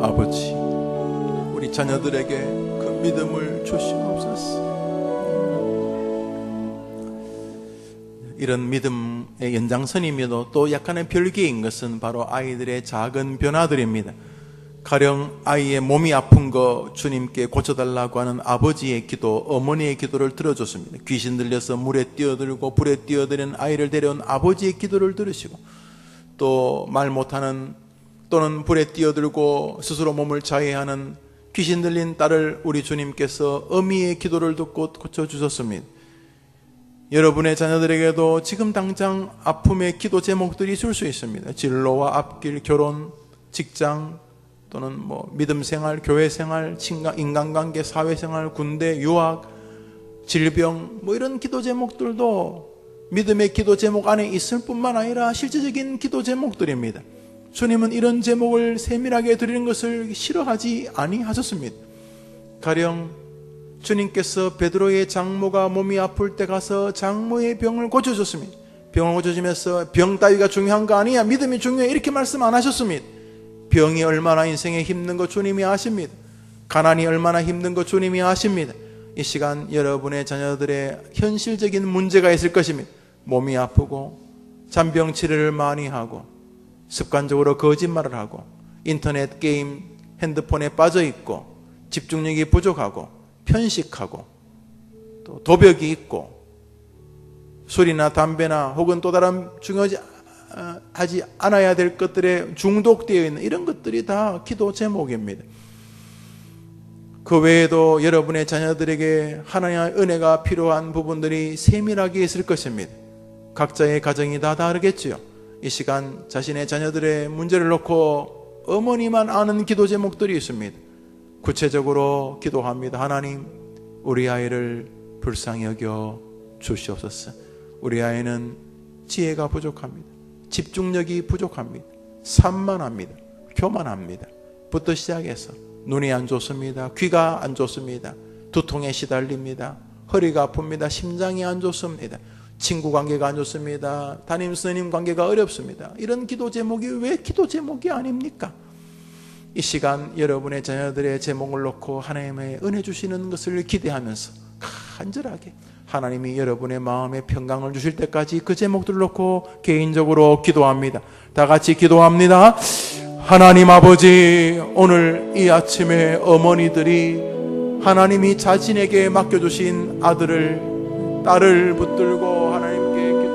아버지, 우리 자녀들에게 그 믿음을 주시옵소서. 이런 믿음의 연장선이며도 또 약간의 별개인 것은 바로 아이들의 작은 변화들입니다. 가령 아이의 몸이 아픈 거 주님께 고쳐달라고 하는 아버지의 기도, 어머니의 기도를 들어줬습니다. 귀신 들려서 물에 뛰어들고 불에 뛰어드는 아이를 데려온 아버지의 기도를 들으시고, 또 말 못하는, 또는 불에 뛰어들고 스스로 몸을 자해하는 귀신 들린 딸을 우리 주님께서 어미의 기도를 듣고 고쳐주셨습니다. 여러분의 자녀들에게도 지금 당장 아픔의 기도 제목들이 있을 수 있습니다. 진로와 앞길, 결혼, 직장, 또는 믿음 생활, 교회 생활, 인간관계, 사회생활, 군대, 유학, 질병, 이런 기도 제목들도 믿음의 기도 제목 안에 있을 뿐만 아니라 실제적인 기도 제목들입니다. 주님은 이런 제목을 세밀하게 드리는 것을 싫어하지 아니하셨습니다. 가령 주님께서 베드로의 장모가 몸이 아플 때 가서 장모의 병을 고쳐줬습니다. 병을 고쳐주면서 병 따위가 중요한 거 아니야, 믿음이 중요해, 이렇게 말씀 안 하셨습니다. 병이 얼마나 인생에 힘든 거 주님이 아십니다. 가난이 얼마나 힘든 거 주님이 아십니다. 이 시간 여러분의 자녀들의 현실적인 문제가 있을 것입니다. 몸이 아프고 잔병 치료를 많이 하고 습관적으로 거짓말을 하고 인터넷 게임, 핸드폰에 빠져있고 집중력이 부족하고 편식하고 또 도벽이 있고 술이나 담배나 혹은 또 다른 중요하지 않아야 될 것들에 중독되어 있는 이런 것들이 다 기도 제목입니다. 그 외에도 여러분의 자녀들에게 하나님의 은혜가 필요한 부분들이 세밀하게 있을 것입니다. 각자의 가정이 다 다르겠지요. 이 시간 자신의 자녀들의 문제를 놓고 어머니만 아는 기도 제목들이 있습니다. 구체적으로 기도합니다. 하나님, 우리 아이를 불쌍히 여겨 주시옵소서. 우리 아이는 지혜가 부족합니다. 집중력이 부족합니다. 산만합니다. 교만합니다. 부터 시작해서 눈이 안 좋습니다. 귀가 안 좋습니다. 두통에 시달립니다. 허리가 아픕니다. 심장이 안 좋습니다. 친구 관계가 안 좋습니다. 담임 선생님 관계가 어렵습니다. 이런 기도 제목이 왜 기도 제목이 아닙니까? 이 시간 여러분의 자녀들의 제목을 놓고 하나님의 은혜 주시는 것을 기대하면서 간절하게 하나님이 여러분의 마음에 평강을 주실 때까지 그 제목들을 놓고 개인적으로 기도합니다. 다 같이 기도합니다. 하나님 아버지, 오늘 이 아침에 어머니들이 하나님이 자신에게 맡겨주신 아들을, 딸을 붙들고 하나님께 기도합니다.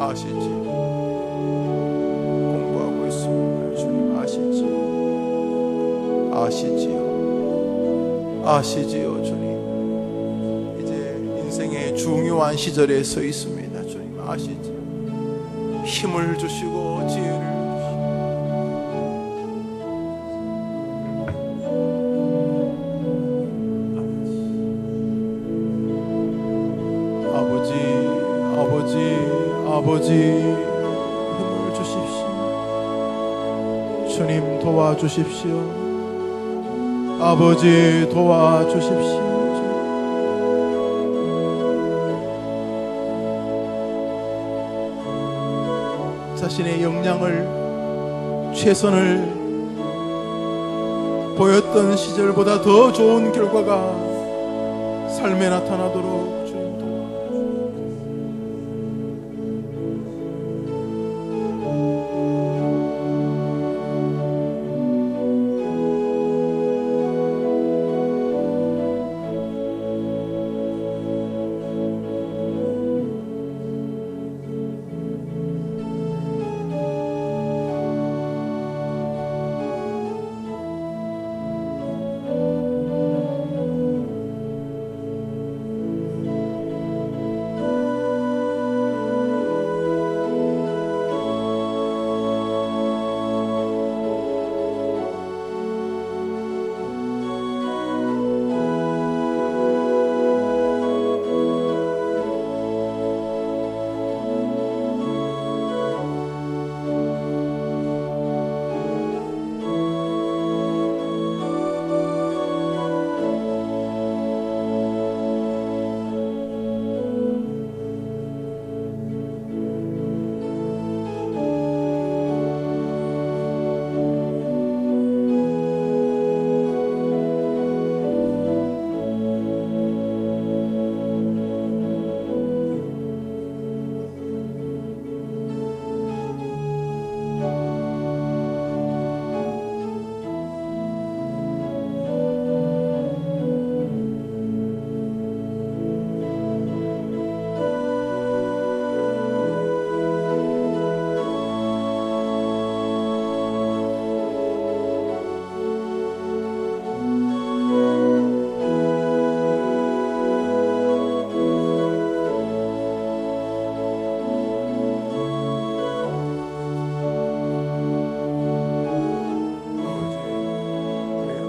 아시지? 공부하고 있습니다. 주님 아시지? 아시지요? 아시지요, 주님? 이제 인생의 중요한 시절에 서 있습니다. 주님 아시지? 힘을 주시고 지혜를 아버지, 힘을 주십시오. 주님 도와주십시오. 아버지 도와주십시오. 자신의 역량을, 최선을 보였던 시절보다 더 좋은 결과가 삶에 나타나도록 주님 도와주십시오.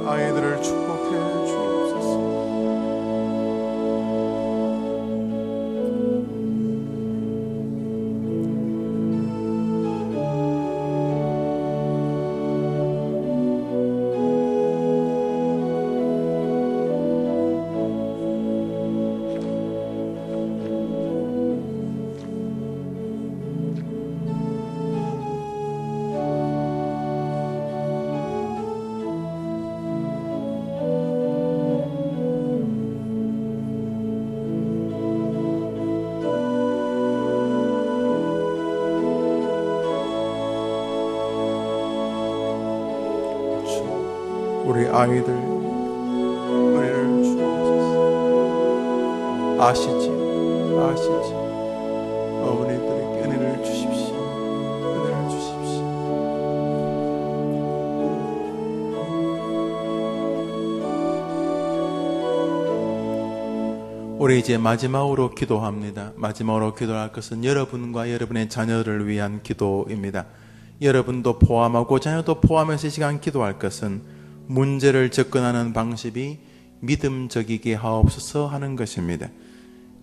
아이들을 축복해 주옵소서. 우리 아이들 은혜를 주옵소서. 아시지 어머니들에게 은혜를 주십시오. 은혜를 주십시오. 우리 이제 마지막으로 기도합니다. 마지막으로 기도할 것은 여러분과 여러분의 자녀를 위한 기도입니다. 여러분도 포함하고 자녀도 포함해서 이 시간 기도할 것은 문제를 접근하는 방식이 믿음적이게 하옵소서 하는 것입니다.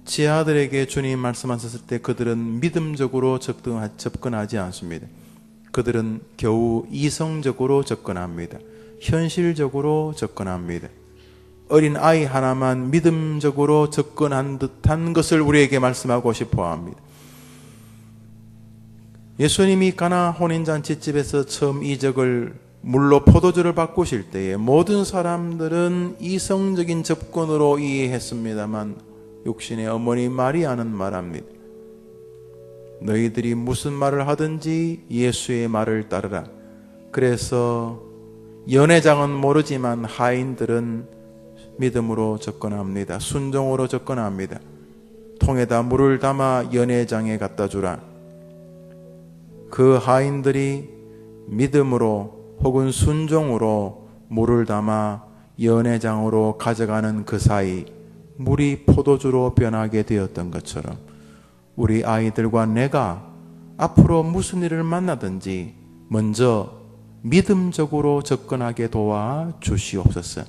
제 아들에게 주님 말씀하셨을 때 그들은 믿음적으로 접근하지 않습니다. 그들은 겨우 이성적으로 접근합니다. 현실적으로 접근합니다. 어린 아이 하나만 믿음적으로 접근한 듯한 것을 우리에게 말씀하고 싶어 합니다. 예수님이 가나 혼인잔치집에서 처음 이적을 물로 포도주를 바꾸실 때에 모든 사람들은 이성적인 접근으로 이해했습니다만 육신의 어머니 마리아는 말합니다. 너희들이 무슨 말을 하든지 예수의 말을 따르라. 그래서 연회장은 모르지만 하인들은 믿음으로 접근합니다. 순종으로 접근합니다. 통에다 물을 담아 연회장에 갖다 주라. 그 하인들이 믿음으로 혹은 순종으로 물을 담아 연회장으로 가져가는 그 사이 물이 포도주로 변하게 되었던 것처럼 우리 아이들과 내가 앞으로 무슨 일을 만나든지 먼저 믿음적으로 접근하게 도와 주시옵소서.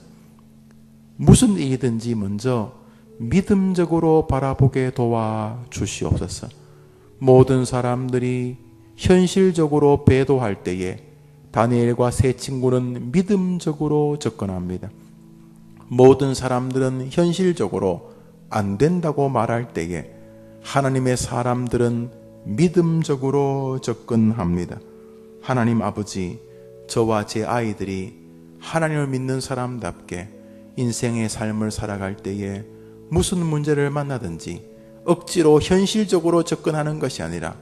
무슨 일이든지 먼저 믿음적으로 바라보게 도와 주시옵소서. 모든 사람들이 현실적으로 배도할 때에 다니엘과 세 친구는 믿음적으로 접근합니다. 모든 사람들은 현실적으로 안 된다고 말할 때에 하나님의 사람들은 믿음적으로 접근합니다. 하나님 아버지, 저와 제 아이들이 하나님을 믿는 사람답게 인생의 삶을 살아갈 때에 무슨 문제를 만나든지 억지로 현실적으로 접근하는 것이 아니라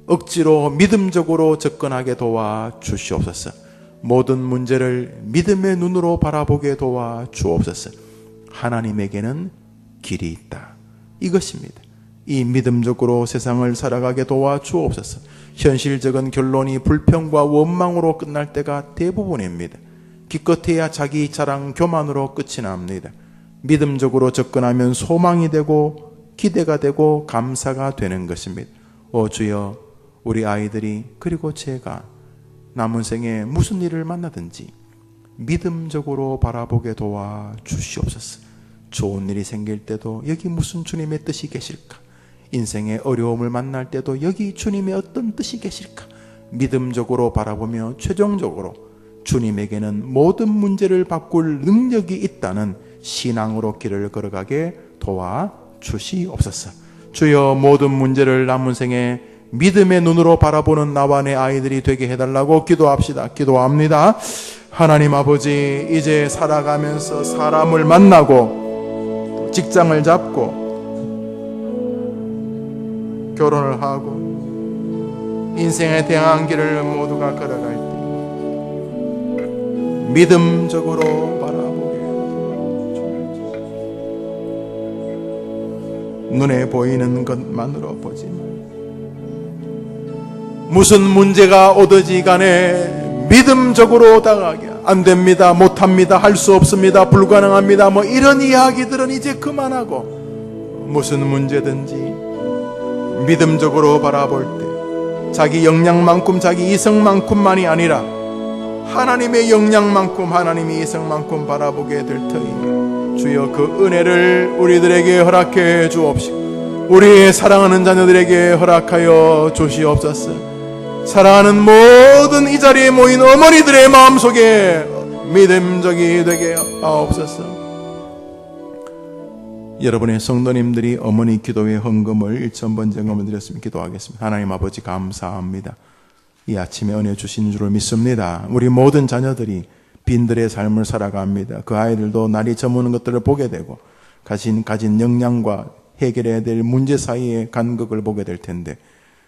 억지로 믿음적으로 접근하게 도와 주시옵소서. 모든 문제를 믿음의 눈으로 바라보게 도와 주옵소서. 하나님에게는 길이 있다. 이것입니다. 이 믿음적으로 세상을 살아가게 도와 주옵소서. 현실적인 결론이 불평과 원망으로 끝날 때가 대부분입니다. 기껏해야 자기 자랑 교만으로 끝이 납니다. 믿음적으로 접근하면 소망이 되고 기대가 되고 감사가 되는 것입니다. 오 주여, 우리 아이들이 그리고 제가 남은 생에 무슨 일을 만나든지 믿음적으로 바라보게 도와 주시옵소서. 좋은 일이 생길 때도 여기 무슨 주님의 뜻이 계실까? 인생의 어려움을 만날 때도 여기 주님의 어떤 뜻이 계실까? 믿음적으로 바라보며 최종적으로 주님에게는 모든 문제를 바꿀 능력이 있다는 신앙으로 길을 걸어가게 도와 주시옵소서. 주여, 모든 문제를 남은 생에 믿음의 눈으로 바라보는 나와 내 아이들이 되게 해달라고 기도합니다. 하나님 아버지, 이제 살아가면서 사람을 만나고 직장을 잡고 결혼을 하고 인생의 다양한 길을 모두가 걸어갈 때 믿음적으로 바라보게 눈에 보이는 것만으로 보지 말고 무슨 문제가 오든지 간에 믿음적으로 다가가게. 안 됩니다, 못합니다, 할 수 없습니다, 불가능합니다, 뭐 이런 이야기들은 이제 그만하고 무슨 문제든지 믿음적으로 바라볼 때 자기 역량만큼 자기 이성만큼만이 아니라 하나님의 영향만큼 하나님의 이성만큼 바라보게 될 터이니 주여 그 은혜를 우리들에게 허락해 주옵시고 우리의 사랑하는 자녀들에게 허락하여 주시옵소서. 사랑하는 모든 이 자리에 모인 어머니들의 마음속에 믿음적이 되게 하옵소서. 여러분의 성도님들이 어머니 기도의 헌금을 1,000번 정금을 드렸으면 기도하겠습니다. 하나님 아버지 감사합니다. 이 아침에 은혜 주신 줄을 믿습니다. 우리 모든 자녀들이 빈들의 삶을 살아갑니다. 그 아이들도 날이 저무는 것들을 보게 되고 가진 역량과 해결해야 될 문제 사이의 간극을 보게 될 텐데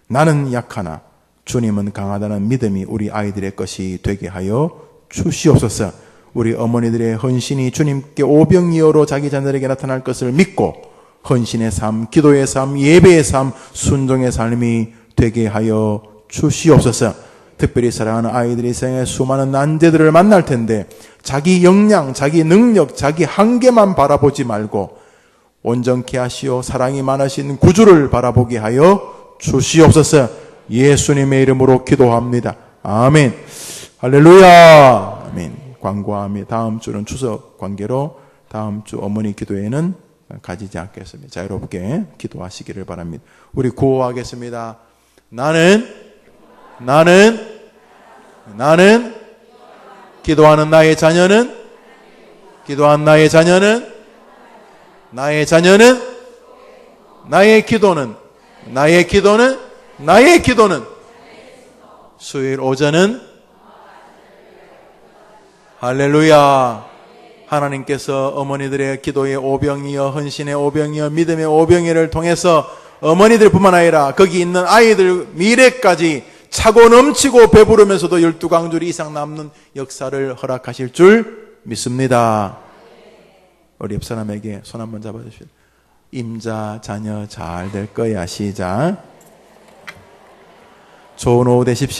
나는 약하나 주님은 강하다는 믿음이 우리 아이들의 것이 되게 하여 주시옵소서. 우리 어머니들의 헌신이 주님께 오병이어로 자기 자녀에게 나타날 것을 믿고 헌신의 삶, 기도의 삶, 예배의 삶, 순종의 삶이 되게 하여 주시옵소서. 특별히 사랑하는 아이들이 생애 수많은 난제들을 만날 텐데 자기 역량, 자기 능력, 자기 한계만 바라보지 말고 온전케 하시어 사랑이 많으신 구주를 바라보게 하여 주시옵소서. 예수님의 이름으로 기도합니다. 아멘. 할렐루야. 아멘. 광고하며 다음 주는 추석 관계로 다음 주 어머니 기도회는 가지지 않겠습니다. 자유롭게 기도하시기를 바랍니다. 우리 구호하겠습니다. 나는 기도하는 나의 자녀는 나의 기도는 수요일 오전은 할렐루야. 하나님께서 어머니들의 기도의 오병이어 헌신의 오병이어 믿음의 오병이를 통해서 어머니들뿐만 아니라 거기 있는 아이들 미래까지 차고 넘치고 배부르면서도 12강줄 이상 남는 역사를 허락하실 줄 믿습니다. 우리 옆 사람에게 손 한번 잡아주십시오. 임자 자녀 잘 될 거야. 시작. 좋은 오후 되십시오.